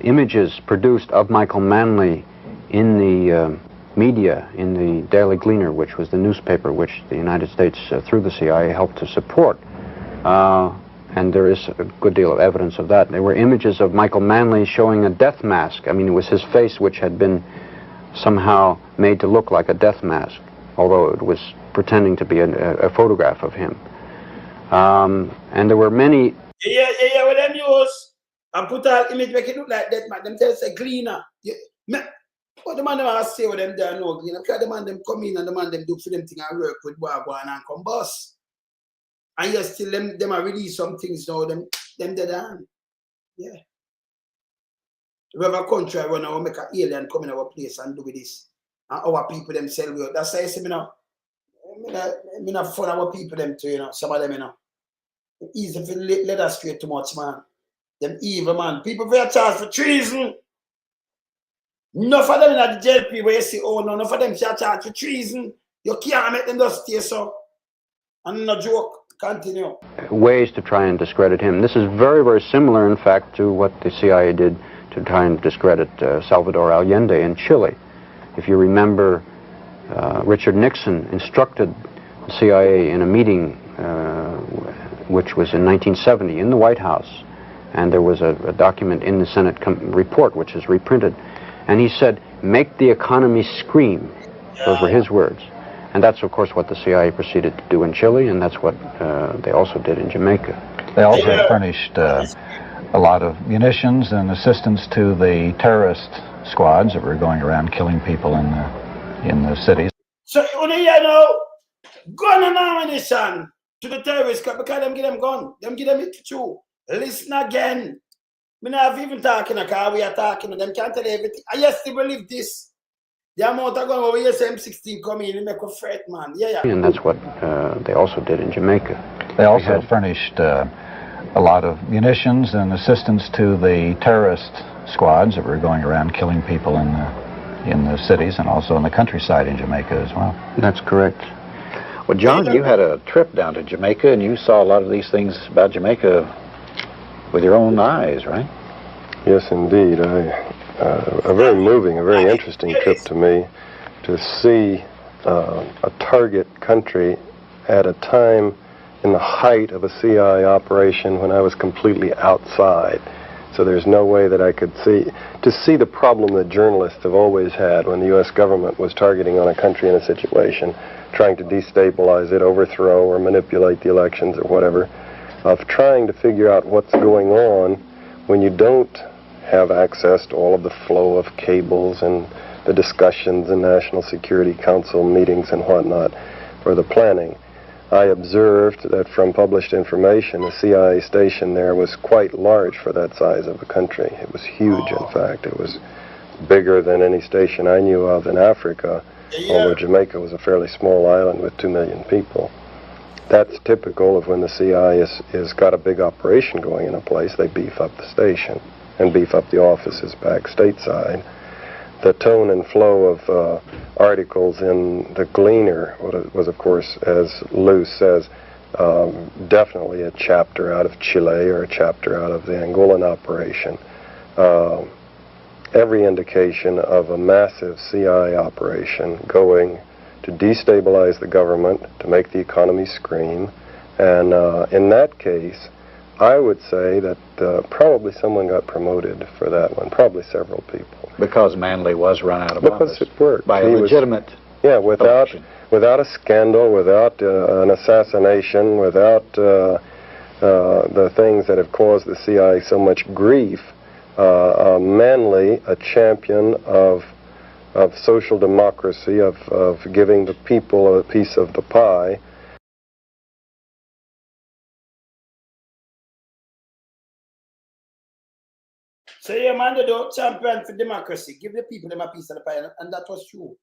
images produced of Michael Manley in the media, in the Daily Gleaner, which was the newspaper which the United States, through the CIA, helped to support. And there is a good deal of evidence of that. There were images of Michael Manley showing a death mask. I mean, it was his face which had been somehow made to look like a death mask, although it was pretending to be a photograph of him. And there were many... Yeah, what them use? And put an image make it look like that, man. Them tell us a cleaner. But the man them say what them there no cleaner. Because the man them come in and the man them do for them thing and work with Wagwan and come bus. And yes, still them are release some things now, them dead on. Yeah. We have a country where now make an alien come in our place and do with this. And our people themselves, that's why I say, me not fun our people them too, you know, some of them, you know. It's easy to let us straight too much, man. Them evil, man. People were charged for treason. Enough of them in the jail people, you see, oh no, enough of them charged for treason. You can't make them just stay so. And no joke. Continue. Ways to try and discredit him. This is very, very similar, in fact, to what the CIA did to try and discredit Salvador Allende in Chile. If you remember, Richard Nixon instructed the CIA in a meeting which was in 1970 in the White House, and there was a document in the Senate report which is reprinted, and he said, "Make the economy scream." Those were his words. And that's, of course, what the CIA proceeded to do in Chile, and that's what they also did in Jamaica. They also furnished a lot of munitions and assistance to the terrorist squads that were going around killing people in the cities. So, you know, gun and ammunition to the terrorists because them give them gun. Them give them it too. Listen again. We not even talking because we are talking. Them can't tell everything. I yes, they believe this. The amount of gun over here, M16 coming in, make a threat, man. Yeah. And that's what they also did in Jamaica. They also furnished a lot of munitions and assistance to the terrorist squads that were going around killing people in the cities and also in the countryside in Jamaica as well. That's correct. Well, John, you had a trip down to Jamaica and you saw a lot of these things about Jamaica with your own eyes, right? Yes, indeed. A very moving, a very interesting trip to me to see a target country at a time in the height of a CIA operation when I was completely outside. So there's no way that I could see the problem that journalists have always had when the U.S. government was targeting on a country in a situation. trying to destabilize it, overthrow or manipulate the elections or whatever, of trying to figure out what's going on when you don't have access to all of the flow of cables and the discussions in National Security Council meetings and whatnot for the planning. I observed that from published information, the CIA station there was quite large for that size of a country. It was huge, in fact. It was bigger than any station I knew of in Africa, although Jamaica was a fairly small island with 2 million people. That's typical of when the CIA has got a big operation going in a place. They beef up the station and beef up the offices back stateside. The tone and flow of articles in the Gleaner was, of course, as Lou says, definitely a chapter out of Chile or a chapter out of the Angolan operation. Every indication of a massive CIA operation going to destabilize the government, to make the economy scream, and in that case, I would say that probably someone got promoted for that one, probably several people. Because Manley was run out of office. Because it worked. By a legitimate without a scandal, without an assassination, without the things that have caused the CIA so much grief, Manley, a champion of social democracy, of giving the people a piece of the pie. So yeah, man, they don't champion for democracy. Give the people them a piece of the pie, and that was true.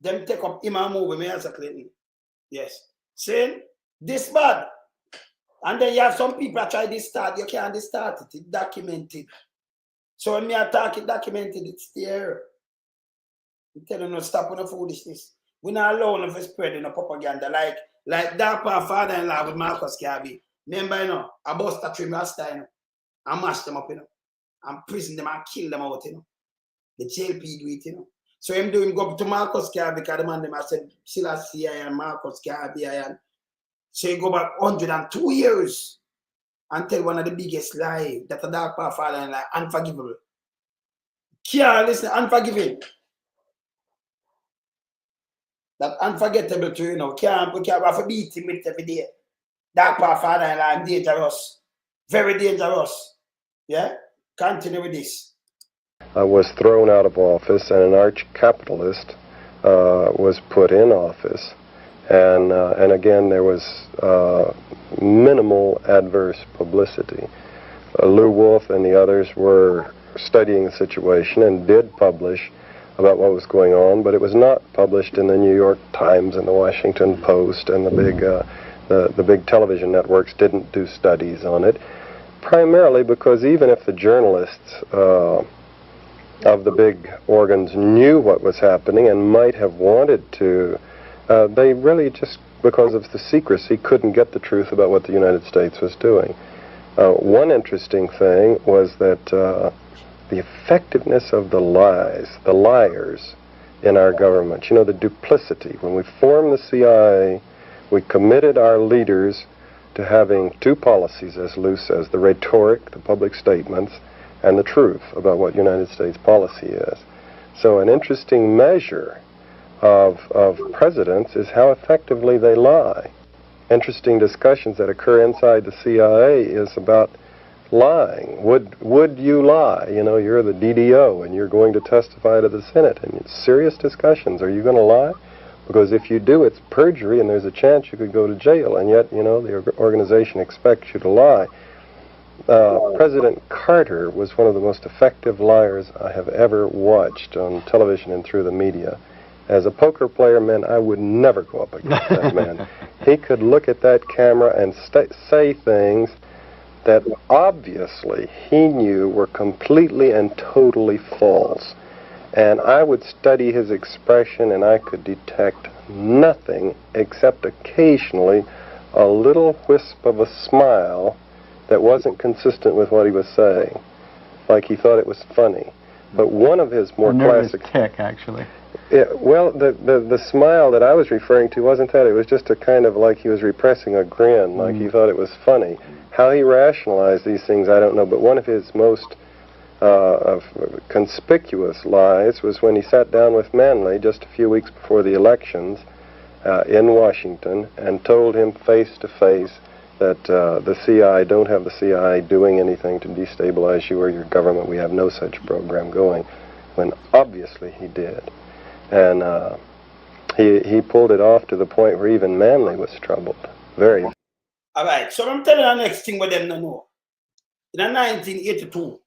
Them take up him and move him, Answer Clinton. Yes. Saying this bad. And then you have some people that try to start, you can't start it, it's documented. So when me attack it documented, it's there. I'm telling you, stop on the foolishness. We're not allowing for spreading the propaganda like that father-in-law with Marcus Garvey. Remember, you know, I bust a trim last time, I mashed them up, you know. And prison them and kill them out, you know. The JLP do it, you know. So him doing go up to Marcus Garvey because the man them I said, Selassie and Marcus Garvey and so he go back 102 years and tell one of the biggest lies that a dark power father-in-law unforgivable. Can't listen, unforgiving. That unforgettable to you know, we can't have to beat him with it every day. Dark power father-in-law dangerous. Very dangerous. Yeah? Continue with this. Was thrown out of office, and an arch-capitalist was put in office, and again there was minimal adverse publicity. Lew Wolf and the others were studying the situation and did publish about what was going on, but it was not published in the New York Times and the Washington Post, and the big television networks didn't do studies on it. Primarily because even if the journalists of the big organs knew what was happening and might have wanted to, they really just, because of the secrecy, couldn't get the truth about what the United States was doing. One interesting thing was that the effectiveness of the liars in our government, you know, the duplicity. When we formed the CIA, we committed our leaders to having two policies, as Lou says, the rhetoric, the public statements, and the truth about what United States policy is. So an interesting measure of presidents is how effectively they lie. Interesting discussions that occur inside the CIA is about lying. Would you lie? You know, you're the DDO and you're going to testify to the Senate, and it's serious discussions. Are you going to lie? Because if you do, it's perjury, and there's a chance you could go to jail, and yet, you know, the organization expects you to lie. President Carter was one of the most effective liars I have ever watched on television and through the media. As a poker player, man, I would never go up against that man. He could look at that camera and say things that obviously he knew were completely and totally false. And I would study his expression, and I could detect nothing except occasionally a little wisp of a smile that wasn't consistent with what he was saying, like he thought it was funny. But one of his more classic tick, actually. Yeah, well, the smile that I was referring to wasn't that. It was just a kind of like he was repressing a grin, like he thought it was funny. How he rationalized these things, I don't know. But one of his most conspicuous lies was when he sat down with Manley just a few weeks before the elections, in Washington and told him face to face that the CIA, don't have the CIA doing anything to destabilize you or your government. We have no such program going, when obviously he did. And he pulled it off to the point where even Manley was troubled. Very. All right, so I'm telling you the next thing what them don't know. In 1982,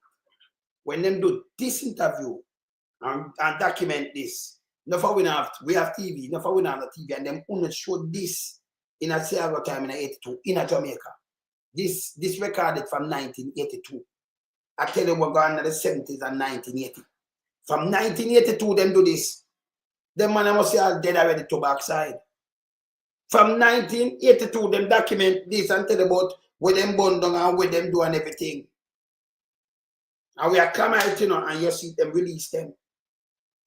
when them do this interview and document this, we have TV, we have TV, and them only show this in a serial time in 82 in a Jamaica. This recorded from 1982. I tell you we're going to the 70s and 1980. From 1982, them do this. Them man must say all dead already to backside. From 1982, them document this and tell about where them burn down and where them do and everything. And we are coming out, you know, and you see them release them.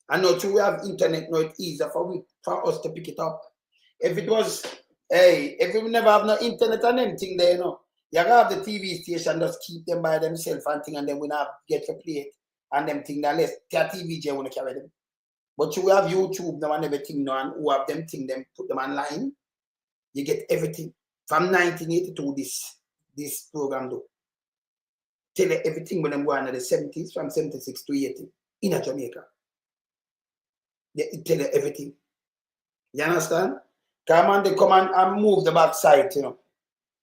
And now too, we have internet, now it's easier for us to pick it up. If it was, hey, if we never have no internet and anything there, you know, you have the TV station, just keep them by themselves and thing, and then we not get to play it. And them thing that less, their TVJ want to carry them. But you have YouTube now and everything now, and who have them thing, them put them online. You get everything. From 1982, this program do. Tell you everything when them go on in the 70s, from 76 to 80, in a Jamaica. They tell you everything. You understand? Come on, they come and move the backside, you know.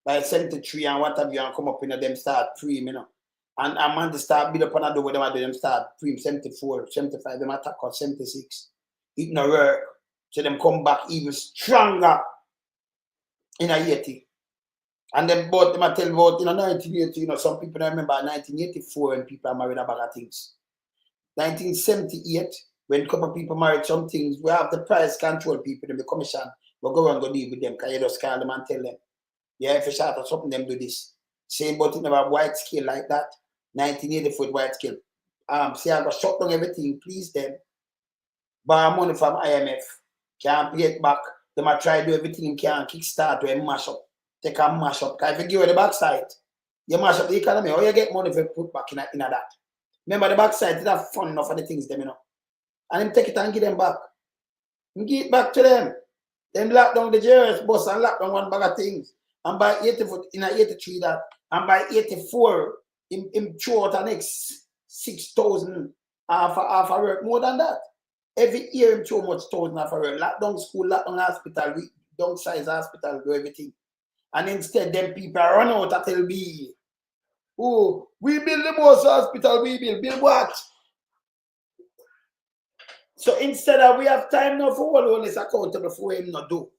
By 73 and what have you, and come up in them start free, you know. And man, they start build up on a door with them start free 74, 75, them attack on 76. It no work. So them come back even stronger in a 80. And then both them I tell about in 1980, you know, some people don't remember 1984 when people are married about things. 1978, when a couple of people married some things, we have the price control people in the commission. We go and go deal with them, because you just call them and tell them, yeah, if you shot or something, them do this. Same but in a white scale like that. 1984 white scale. See, I got shut down everything, please them. Borrow money from IMF. Can't pay it back. They might try to do everything can kickstart or mash up. They can mash up. Because if you give you the backside, you mash up the economy, or you get money if you put back in that. Remember the backside, it's not fun enough for the things them, you know. And them take it and give them back. And give it back to them. Them lock down the JRS bus and lock down one bag of things. And by 84, in 83 that, and by 84, him throw out the next 6,000 half a work, more than that. Every year him throw much 1,000 half a work. Lock down school, lock down hospital, downsize hospital, do everything. And instead them people run out at LB. Oh, we build the most hospital, we build what? So instead of we have time now for all this accountable for him not do.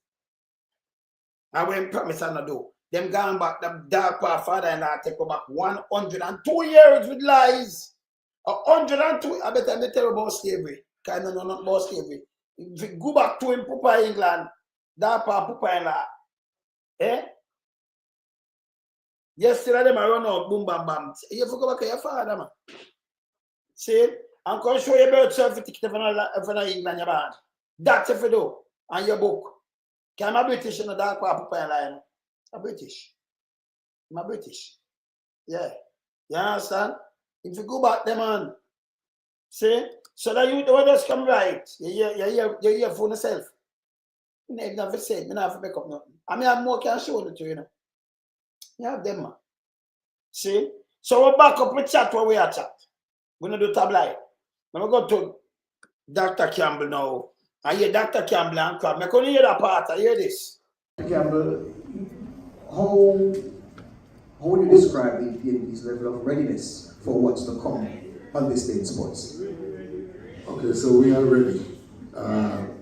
And when promise and not do. Them gone back, the dark part father and I take back 102 years with lies. 102, I bet I tell you about slavery. Kind of not about slavery. If you go back to him, Papa England, dark part Papa England. Eh? Yesterday them I run out, boom bam bam. You forgot back to your father, man. See? I'm going to show you birth certificate for England, your band. That's if you do. And your book. I'm a British in the dark part Papa England. I'm British. I'm a British. Yeah. You understand? If you go back there, man. See? So that you don't just come right. You hear for yourself. You never said, you never make up nothing. I mean, I have more can show it to you know. You have them, man. See? So we're back up with chat where we are chat. We're going to do tabloid. When we go to Dr. Campbell now. I hear Dr. Campbell and crap. I couldn't hear that part. I hear this. Dr. Campbell, how would you describe his level of readiness for what's to come on this day in sports? Okay, so we are ready.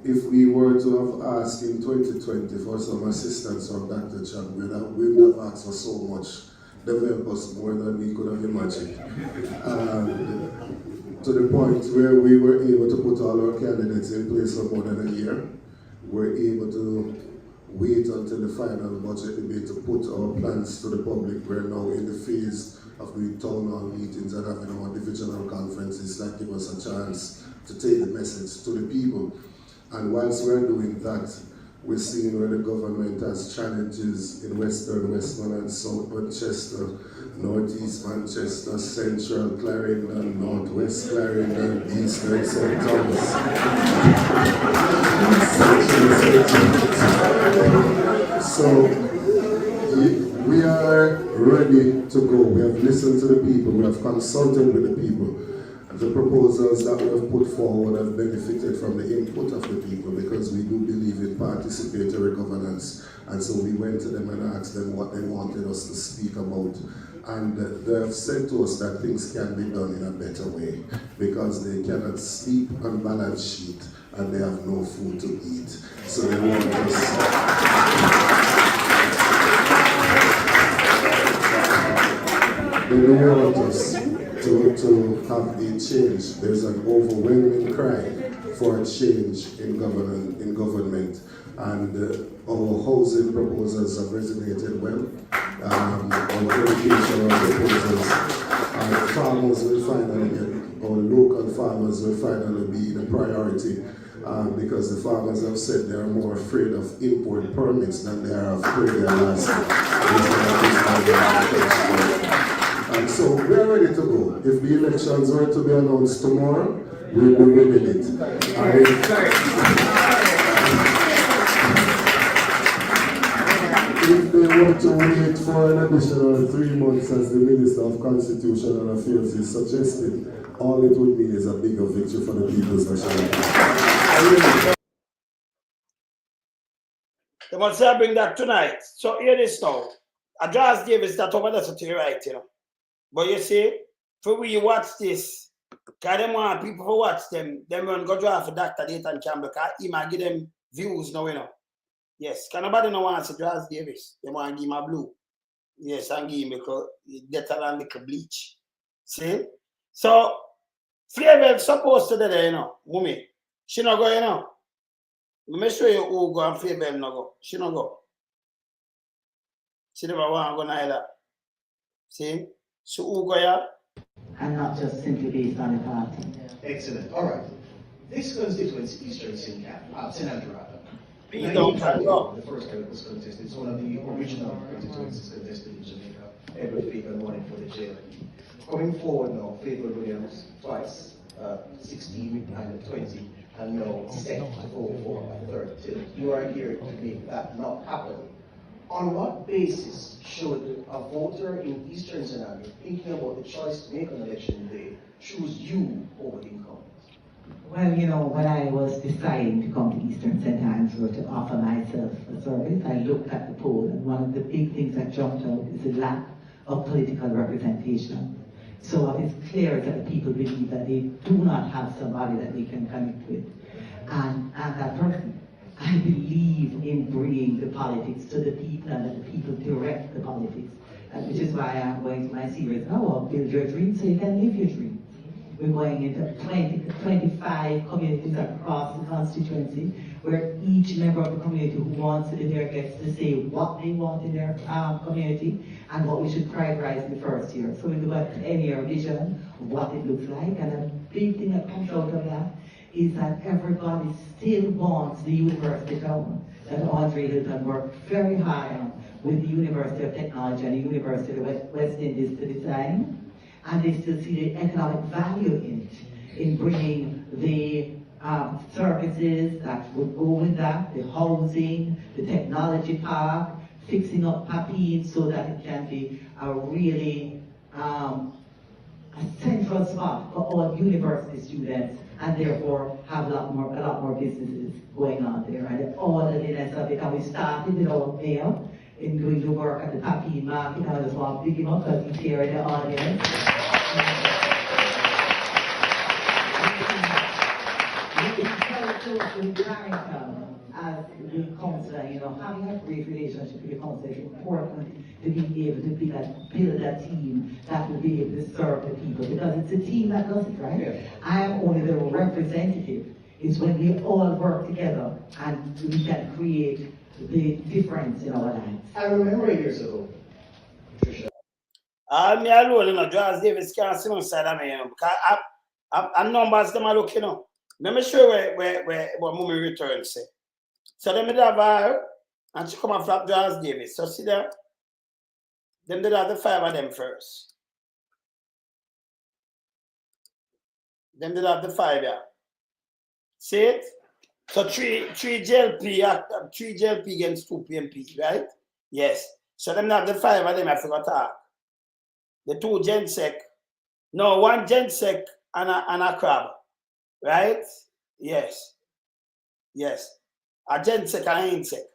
If we were to have asked in 2020 for some assistance from Dr. Campbell, we would have asked for so much. They would help us more than we could have imagined. To the point where we were able to put all our candidates in place for more than a year. We're able to wait until the final budget debate to put our plans to the public. We're now in the phase of doing town hall meetings and having our divisional conferences that give us a chance to take the message to the people. And whilst we're doing that, we're seeing where the government has challenges in Western Westmoreland, South Manchester, Northeast Manchester, Central Clarendon, North West Clarendon, Eastern St. Thomas. So we are ready to go. We have listened to the people, we have consulted with the people. The proposals that we have put forward have benefited from the input of the people because we do believe in participatory governance. And so we went to them and asked them what they wanted us to speak about. And they have said to us that things can be done in a better way because they cannot sleep on balance sheet and they have no food to eat. So they want us. They don't want us to have a change. There's an overwhelming cry for a change in government. And our housing proposals have resonated well. Our educational proposals, our farmers will finally get, our local farmers will finally be the priority because the farmers have said they are more afraid of import permits than they are afraid of their last. And so we are ready to go. If the elections were to be announced tomorrow, we will be winning it. If they want to wait for an additional 3 months as the Minister of Constitutional Affairs is suggesting, all it would mean is a bigger victory for the People's National Party. They must say I bring that tonight. So hear this now. I just gave us that over there to your right, you know. But you see, for we watch this, because them want people to watch them run go draw for Dr. Dayton Campbell, because he might give them views now, you know. Yes, because nobody no wants to Josh Davis. They want to give him a blue. Yes, and give him because it's better than the bleach. See? So, Flavor supposed to do that, you know, woman. She not go, you know. Let me show you who go and Flavor not go. She not go. She never want to go neither. See? So who go here? And not just simply based on the party. Excellent. All right. This constituency, Eastern St. Andrew, the first time it was contested. It's one of the original constituencies contested in Jamaica. Every favorite morning for the jail. Coming forward now, Faithful Williams twice, 16 and 20, and now set to go for a third till. You are here to make that not happen. On what basis should a voter in Eastern St. Andrew, thinking about the choice to make on election day, choose you over the incumbent? Well, you know, when I was deciding to come to Eastern St. Andrew to offer myself a service, I looked at the poll, and one of the big things that jumped out is the lack of political representation. So it's clear that the people believe that they do not have somebody that they can connect with. And that person, I believe in bringing the politics to the people and that the people direct the politics. Which is why I'm going to my series, build your dreams so you can live your dreams. We're going into 20 to 25 communities across the constituency where each member of the community who wants to live there gets to say what they want in their community and what we should prioritize in the first year. So we do a 10-year vision of what it looks like, and a big thing that comes out of that is that everybody still wants the university town that Andre Hilton worked very hard on with the University of Technology and the University of West Indies to design. And they still see the economic value in it, in bringing the services that would go with that, the housing, the technology park, fixing up Papine so that it can be a really a central spot for all university students, and therefore have a lot more businesses going on there. And all the linens of it, and we started with our mayor in doing the work at the Papine market. I just want to pick him up because he's here in the audience. As the councillor, you know, having a great relationship with the councillor is important to be able to build a team that will be able to serve the people, because it's a team that does it, right? Yeah. I am only the representative. It's when we all work together and we can create the difference in our lives. I remember years ago, Patricia. Me alone, you know, Josh Davis can't see on side of me, you know, because I'm numbers them are looking, you know. Let me show you where Mummy returns. So them did have her, and she come and flap Josh Davis. So see there, them did have the 5 of them first. Them did have the 5, yeah. See it? So 3 JLP against 2 PMP, right? Yes. So them have the 5 of them I forgot talk. The 2 Gensec. No, 1 Gensec and a crab. Right? Yes. Yes. A Gensec and an insect.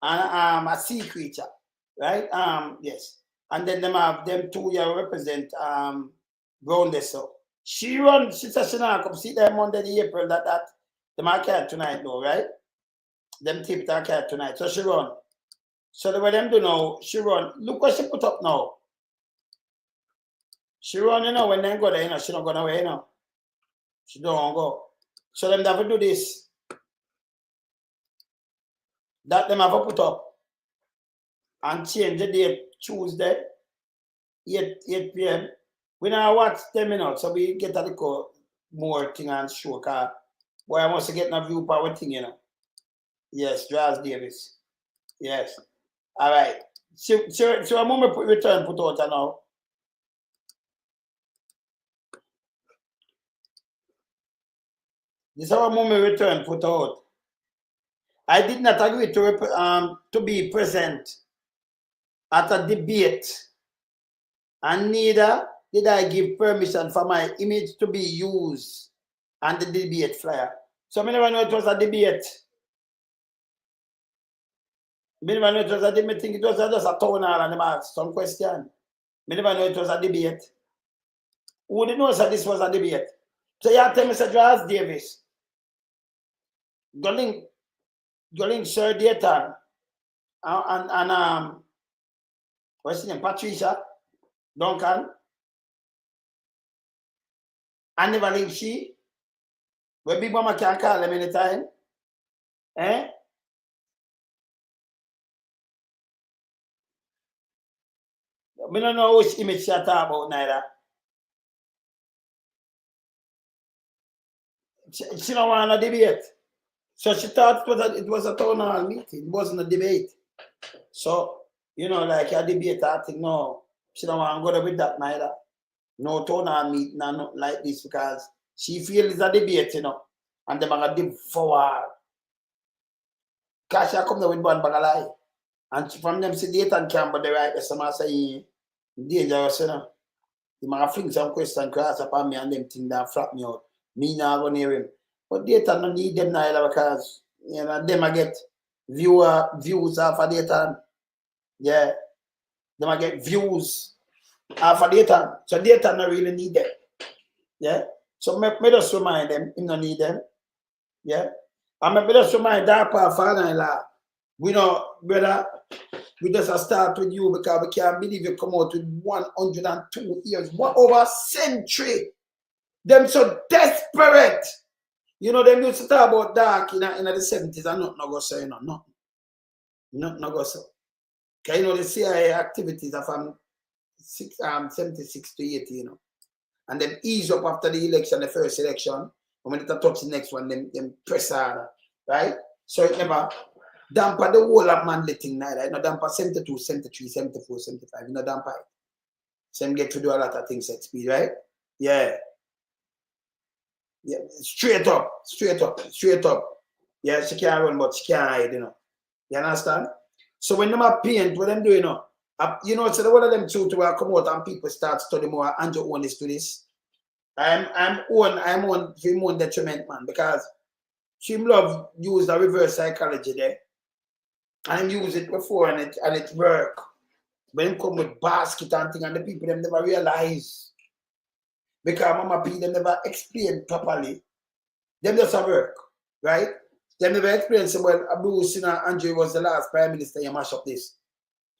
And a sea creature. Right? Yes. And then them have them 2 here represent Brown so. She said she not come see them Monday the April that the market tonight though, right? Them tip that cat tonight. So she run. So the way them do now, she run. Look what she put up now. She run, you know, when they go there, you know, she not going away, you know. She don't go. So them have to do this. That them have to put up and change the date Tuesday, 8 p.m. We now watch them, you know, so we get a little more thing and show car. Boy, I must get a view power thing, you know. Yes, Charles Davis. Yes. All right. So a moment return put out now. This is our moment return put out. I did not agree to be present at a debate, and neither did I give permission for my image to be used on the debate flyer. So I never know it was a debate. I never know it was a debate. I think it was just a town hall and them asked some question. I never know it was a debate. Who didn't know that this was a debate? So you tell me, Sir Charles Davis, going Sir Dayton and what's his name? Patricia Duncan, and never link she. Where Big Mama can call them anytime. Eh? I don't know which image she talk about neither. She don't want a debate. So she thought it was a town hall meeting. It wasn't a debate. So, you know, like a debate, I think, no, she don't want to go there with that neither. No town hall meeting, nothing like this, because she feels it's a debate, you know, and they're going to dip forward. Because she come there with one bag of lie. And from them, see Dayton Campbell, they write, someone say, dangerous, you know. He might fling some question cross upon me and them thing that flap me out. Me now going to hear him. But Dayton don't need them neither, because, you know, them I get views off of Dayton. Yeah. Them I get views off of Dayton. So Dayton don't really need them. Yeah. So me just remind them, he don't need them. Yeah. And me just remind that part of father-in-law. We know, brother, we just start with you because we can't believe you come out with 102 years, over a century. Them so desperate. You know, them used to talk about dark in the 70s and nothing go so, you know, nothing. Nothing go so. Because, you know, the CIA activities are from 76 to 80, you know. And then ease up after the election, the first election. When they touch the next one, them press harder, right? So it never damper the whole of manly thing neither. You know, damper 72, 73, 74, 75. You know, damper it. Same get to do a lot of things at speed, right? Yeah. Yeah, straight up. Yeah, she can't run, but she can't hide, you know. You understand? So when them paint, what them do, you know, so the one of them two to come out and people start studying more and you own this to this. I'm on him on detriment, man, because she love use the reverse psychology there. And use it before and it work. When him come with basket and thing and the people them never realize. Because Mama P them never explain properly. Them just a work, right? Them never explain so well Bruce, you know, Andrew was the last prime minister, you mash up this.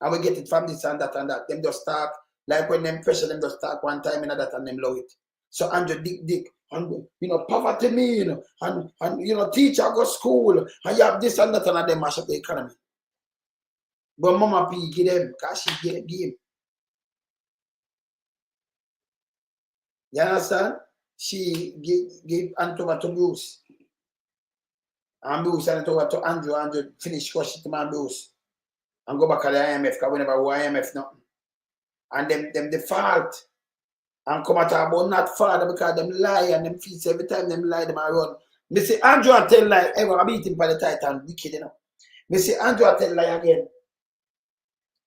And we get it from this and that and that. Them just start, like when them pressure them just start one time and that and them love it. So Andrew dick, and you know, poverty mean, and you know, teacher go school, and you have this and that and them mash up the economy. But Mama P give them, because she get game. You understand? She gave over to Bruce. And Bruce sent it over to Andrew. Andrew finished crushing to my Bruce. And go back to the IMF, because we never were IMF nothing. And them default. and come at about not father because them lie and them feast every time them lie them are run. Me say Andrew tell lie ever I beat him by the Titan wicked, you know. Me say Andrew tell lie again.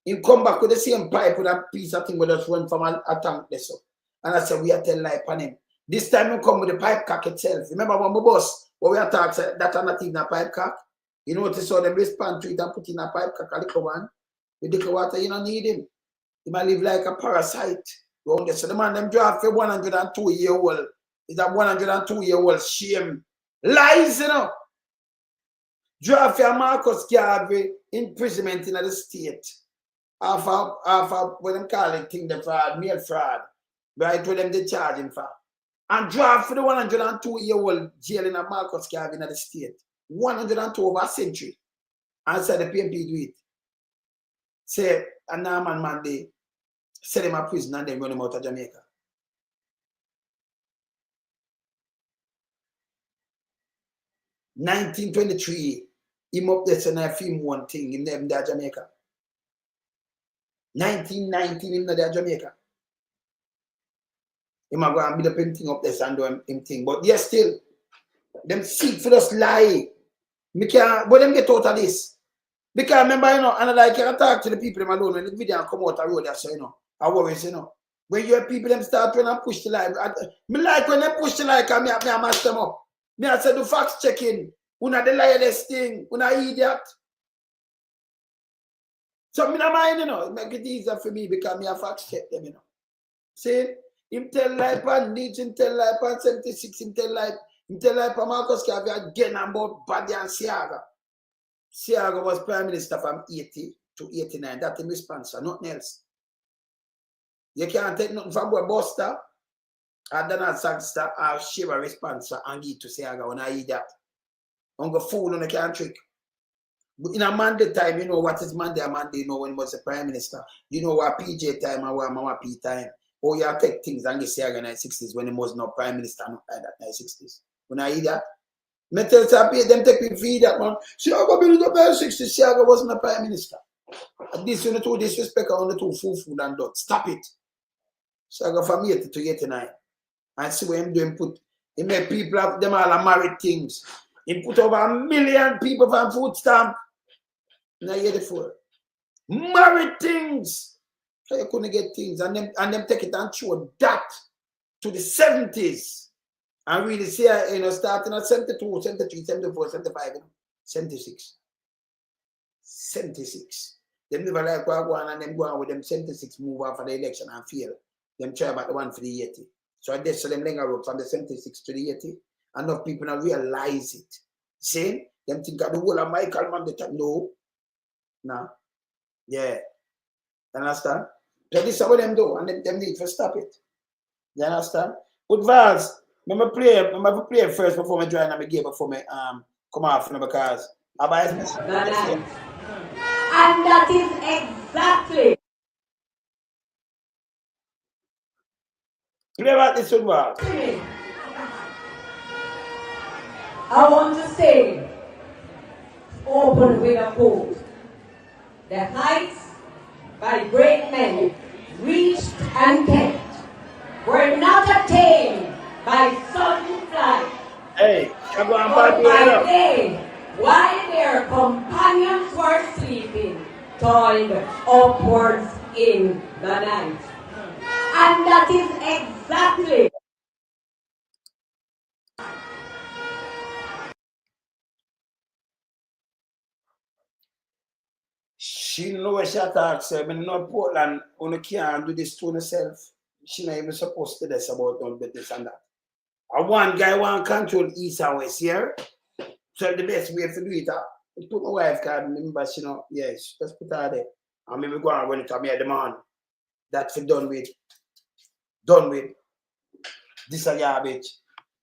He come back with the same pipe with a piece of thing with us run from a tank there so. And I said we are tell lie upon him. This time he come with the pipe cock itself. Remember when my boss when we attack that are not even a pipe cock? You notice how them respond to it and put in a pipe cock a little one. With the water you don't need him. He might live like a parasite. So the man them draft for 102-year-old. Is a 102-year-old shame. Lies, you know. Draft for Marcus Garvey imprisonment in the state. Half what them call it thing the fraud, mail fraud. Right where them they charge him for. And draft for the 102-year-old jail in a Marcus Garvey in the state. 102 over a century. And said the PMP do it. Say a Norman man they set him a prison and then run him out of Jamaica. (1923), him up there and I film one thing, him there in Jamaica. 1919, him there Jamaica. Him a go and build up him thing up there and do him thing. But yes, still, them seek for us lie. Me can't, but them get out of this. Because remember, you know, and I can talk to the people them alone when the video come out the road, so you know, I worry, you know. When you have people them start trying to push the lie. Me like when they push the lie, because me mash them up. Me I say do facts checking. Una the liarless thing. Una idiot. So me not mind, you know. It make it easier for me because me a facts check them, you know. See? Him tell lie pan Nietzsche, him tell lie pan 76, him tell lie pan Marcus Garvey again about Buddy and Siaga. Siaga was Prime Minister from 80 to 89. That's his sponsor, nothing else. You can't take nothing from a Buster or Donald Sangster or Shiva responser and give to Siaga when I eat that. I'm going to fool on the country. But in a Monday time, you know what is Monday? A Monday, you know when he was the Prime Minister. You know what PJ time and what Mama P time. Oh, you take things and you Siaga in the 60s when he was no Prime Minister not like that in the 60s. When I eat that, me tell them take me feed that man. Siaga been in the 60s, Siaga wasn't a Prime Minister. This you know too disrespect on the two fool and dot. Stop it. Siaga from 80 to 89. And see what him doing put. He make people have them all married things. He put over 1 million people from food stamp. Now you hear the fool. Married things. So you couldn't get things. And them take it and show that to the 70s. And really see, you know, starting at 72, 73, 74, 75, you know, 76. 76. Them never like go on and them go on with them 76 move on for the election and fail. Them try about the one for the 80. So I guess so them linger up from the 76 to the 80. Enough people don't realize it. See? Them think of the whole of Michael man, they talk, no. No. Yeah. You understand? So this is what them do, and them need to stop it. You understand? But Vals, I'm going to play first before I join the game, before I come off, you know, because I buy it. And that is exactly. Play about this one, Vals. I want to say, open with a quote. The heights by great men reached and kept were not attained by sudden flight. Hey, come on, but by day, while their companions were sleeping, toiled upwards in the night. And that is exactly. She know what she talks, I mean, no Portland, you can't do this to herself. She not even supposed to do this about this and that. And one guy want control east and west here. So the best way to do it, put my wife card, remember, she know, yes, just put her there. And maybe go and run it to me at the man. That's done with. Done with. This is garbage.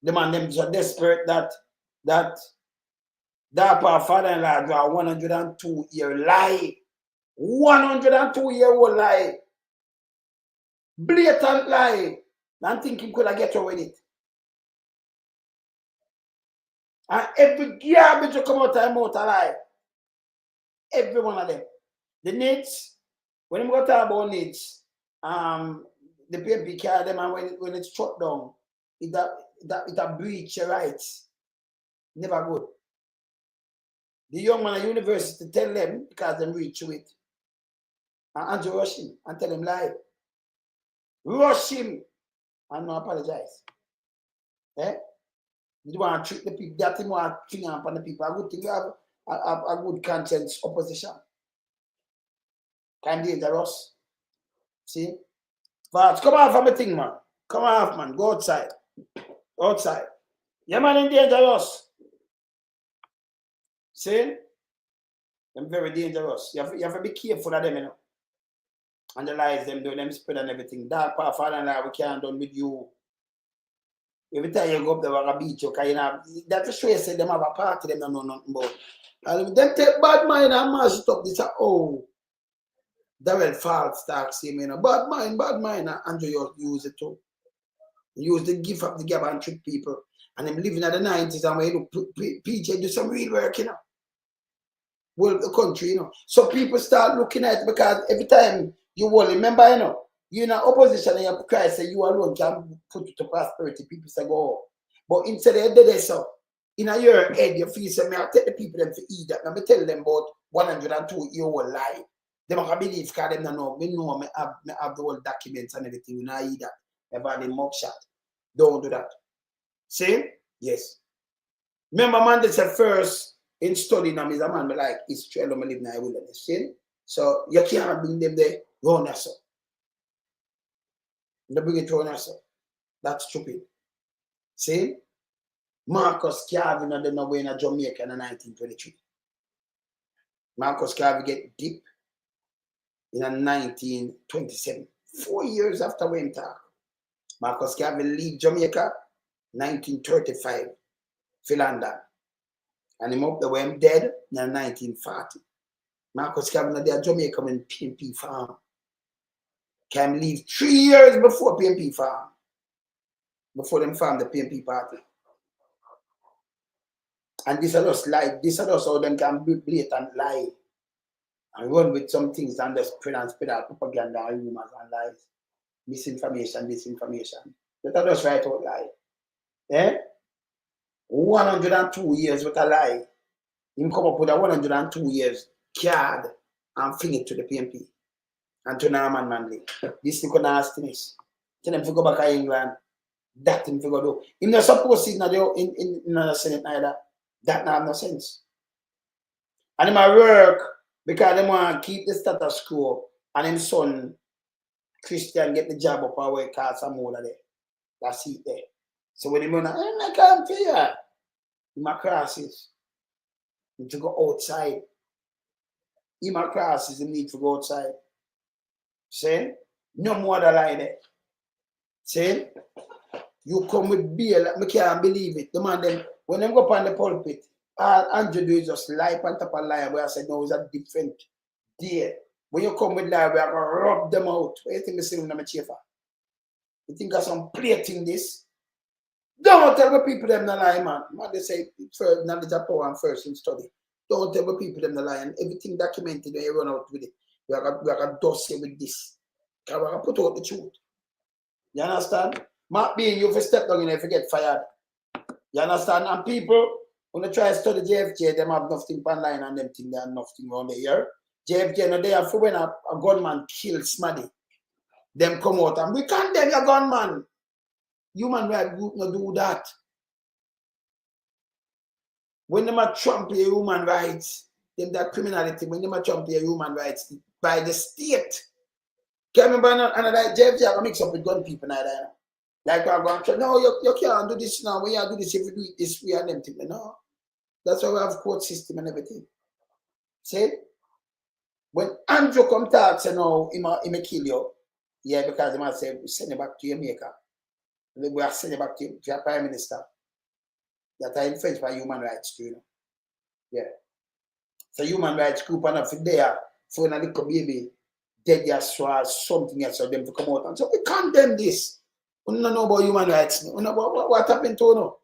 The man, them so desperate that part father-in-law draw 102-year lie. 102-year-old lie. Blatant lie. And think he could have get away with it. And every garbage will come out of mouth lie. Every one of them. The needs, when we go talk about needs, the PMP carry them, and when it's shut down, it breach your rights. Never good. The young man at university tell them because they reach to it. And Andrew rush him and tell him lie. Rush him and no apologize. Eh? You want to treat the people, that thing want to thing upon the people. A good thing you have a good conscience opposition. Kind of dangerous. See? But come off from the thing, man. Come off, man. Go outside. Outside. Yeah, man, in dangerous. See? They're very dangerous. You have to be careful of them, you know. And the lies them do, them spread and everything. That part of and we can't done with you. Every time you go up there, we're beat you, because you know, that's show you say them have a party, them don't know nothing about. And them take bad mind and mash it up. They say, oh, that will false talk, see me, you know. Bad mind, and Andrew use it too. Use the gift of the gab and trick people. And them living at the 90s and when you look, PJ do some real work, you know. Well, the country, you know. So people start looking at it because every time you will remember, you know, you're in an opposition and you cry, say you alone can put it to prosperity. People say, go. But instead of they so in a your head, you feel say, I take the people them to eat that. Now me tell them about 102 year old lie. They don't believe because them don't know. Me know me have the whole documents and everything. We not eat that. About the mugshot. Don't do that. See? Yes. Remember, man, they said first in studying them is a man like Israel who live in the wilderness. See? So you can't bring them there, run yourself. You bring it run yourself. That's stupid. See? Marcus Garvey and them away in Jamaica in 1923. Marcus Garvey get deep in 1927. 4 years after we talk. Marcus Garvey leave Jamaica 1935. Philander. And him up the way him dead in 1940. Marcus Garvey there Jamaica when PMP farm. Can leave 3 years before PMP farm. Before them farm the PMP party. And this are just lie. This are just how them can be blatant lie. And run with some things and just spread out propaganda and rumors and lies. Misinformation, disinformation. Let us just write out lie. Eh? 102 years with a lie. Him come up with a 102 years card and fling it to the PMP. And to Norman Manley. This is nastiness. Tell them to go back to England. That him to go do. Him not supposed to sit in the Senate either. That not have no sense. And him a work because they want to keep the status quo and him son Christian get the job up away cause some more there. That's it there. So when him I can't fear. Him a crosses. Him to go outside. Him a crosses, him need to go outside. See? No more than lie there. See? You come with beer, like, I can't believe it. The man them, when them go up on the pulpit, all Andrew do is just lie on top of lie. Where I said, no, it's a different day. When you come with lie, we are going to rub them out. What do you think they say in my chair for? You think there's some plating this? Don't tell the people them the lie, man. Man, they say, first knowledge of power and first in study. Don't tell the people them the lie. And everything documented when you run out with it. We are going to dust you with this. Because we're going to put out the truth. You understand? Mark being you for step down and if you get fired. You understand? And people, when they try to study JFJ, them have nothing online and them think they have nothing around the year. JFJ, no, they have for when a gunman kills Smaddy. Them come out and we condemn your gunman. Human rights group no do that. When them are trump your human rights, them that criminality, when them are trump your human rights by the state. Can you remember another JFJ have a mix up with gun people now there? Like I'm going to no, you can't do this now. When you do this, if you do it this way and them things, no. That's why we have court system and everything. See? When Andrew come talk, say no, he may kill you. Yeah, because he might say, send you back to Jamaica. We are sending back to your Prime Minister. That are infringed by human rights too, you know. Yeah. So human rights group and if there for a little baby, dead just or something else for them to come out and say, we condemn this. We don't know about human rights. We don't know about what happened to you.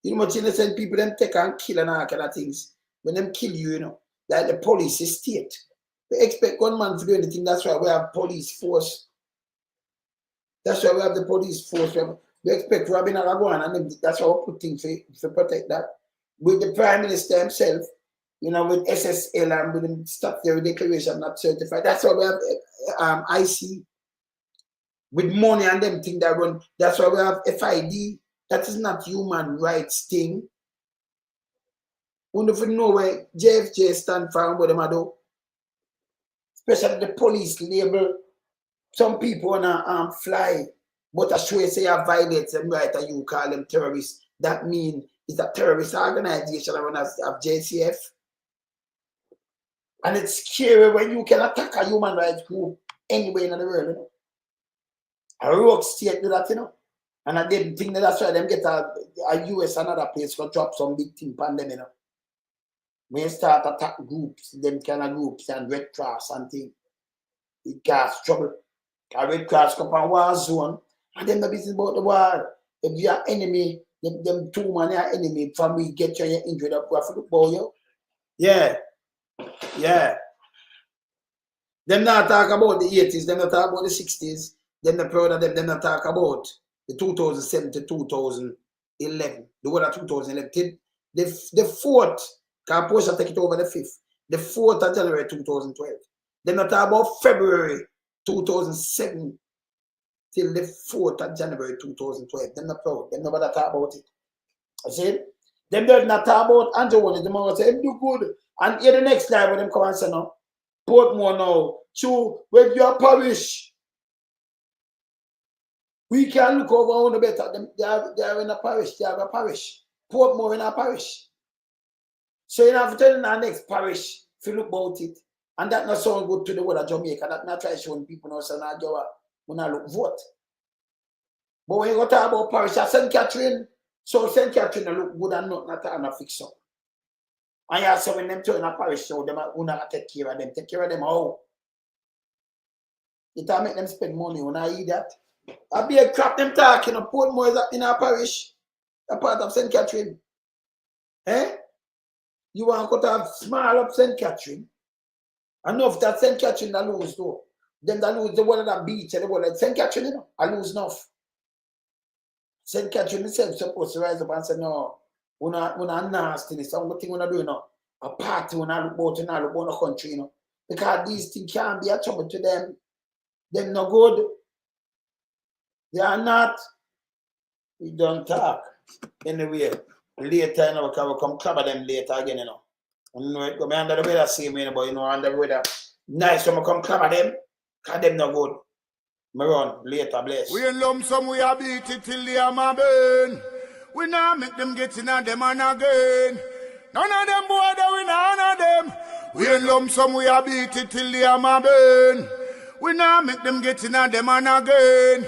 You know much innocent people them take and kill and all kind of things. When them kill you, you know, like the police is state. We expect gunman to do anything, that's why we have police force. That's why we have the police force. We expect Robin Aragwan, and that's how we put things to protect that. With the Prime Minister himself, you know, with SSL and with them stop their declaration not certified. That's why we have IC with money and them thing that run. That's why we have FID. That is not human rights thing. We don't know where JFJ stand for and what them do. Especially the police label. Some people wanna fly, but I swear say you violate them right and you call them terrorists. That means it's a terrorist organization around of JCF. And it's scary when you can attack a human rights group anywhere in the world, you know. A rogue state do that, you know. And I didn't think that's why them get a US another place to drop some big thing on them, you know. When you start attack groups, them kind of groups and Red Cross and things, it causes trouble. A Red Cross come from war zone, and then the business about the war. If you are enemy, them two man are enemy, from we get you injured up, we have to look for you. Yeah. Yeah. Them not talk about the 80s, them not talk about the 60s, them not proud of them not talk about the 2007 to 2011, the one of 2011. The 4th, because Porsche take it over the 5th, the 4th of January 2012. Them not talk about February 2007 till the 4th of January 2012. Them not proud, them nobody talk about it. I said, them not talk about Andrew one, them all say, do good. And here the next live when them come and say no, Portmore now, true, when you are parish, we can look over on the better. They are in a parish, they have a parish. Portmore in a parish. So you have to tell our next parish if you look about it. And that not sound good to the world of Jamaica. That not try showing people now say when I look vote. But when you go talk about parish at St. Catherine, so St. Catherine look good and not fix up. And you say when them turn a parish, so them are not take care of them. Take care of them how? It will make them spend money when I eat that. I be a crap them talking of Portmore is in our parish, a part of St. Catherine. Eh? You want to have small up St. Catherine? Enough that St. Catherine that lose though. Then that lose the one of that beach and the one that St. Catherine, you know, I lose enough. St. Catherine itself supposed to rise up and say, no, we're not nasty, this thing we're not doing now. A party when I look about the country, you know. Because these things can't be a trouble to them. They're not good. They are not. We don't talk. Anyway, later, you know, we come cover them later again, you know. You know, it go under the weather same way, but you know, under the weather. Nice when we come cover them, because them not good. Me run later, bless. We in lump sum, we a beat it till the hammer burn. We now make them get in on them and again. None of them boy that we none of them. We in lump sum, we a beat it till the hammer burn. We now make them get in on them and again.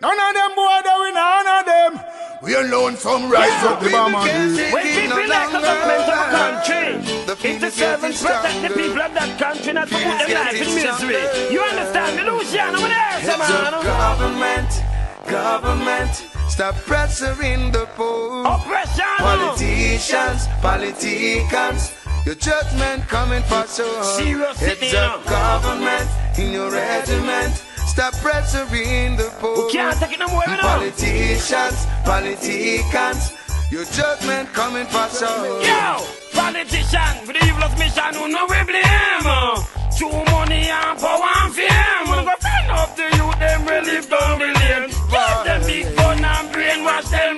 None of them boy that we none of them. We alone some rise up the bomb and we keep it like a government of a country. It's the servants protect the people of that country, not to put them life in misery. You understand me, Luciano? What else, man? Government, stop pressuring the poor. Oppression. Politicians, your judgment coming for sure. Seriously, it's a government in your regiment. Stop pressuring the poor. We can't take it no more, you know. Politicians, your judgment coming for sure. Yo, politician, with the evil of mission, who know we blame. Too money and power and fame. When we go find up the youth, them really live down the lane. Give them big gun and brainwash them.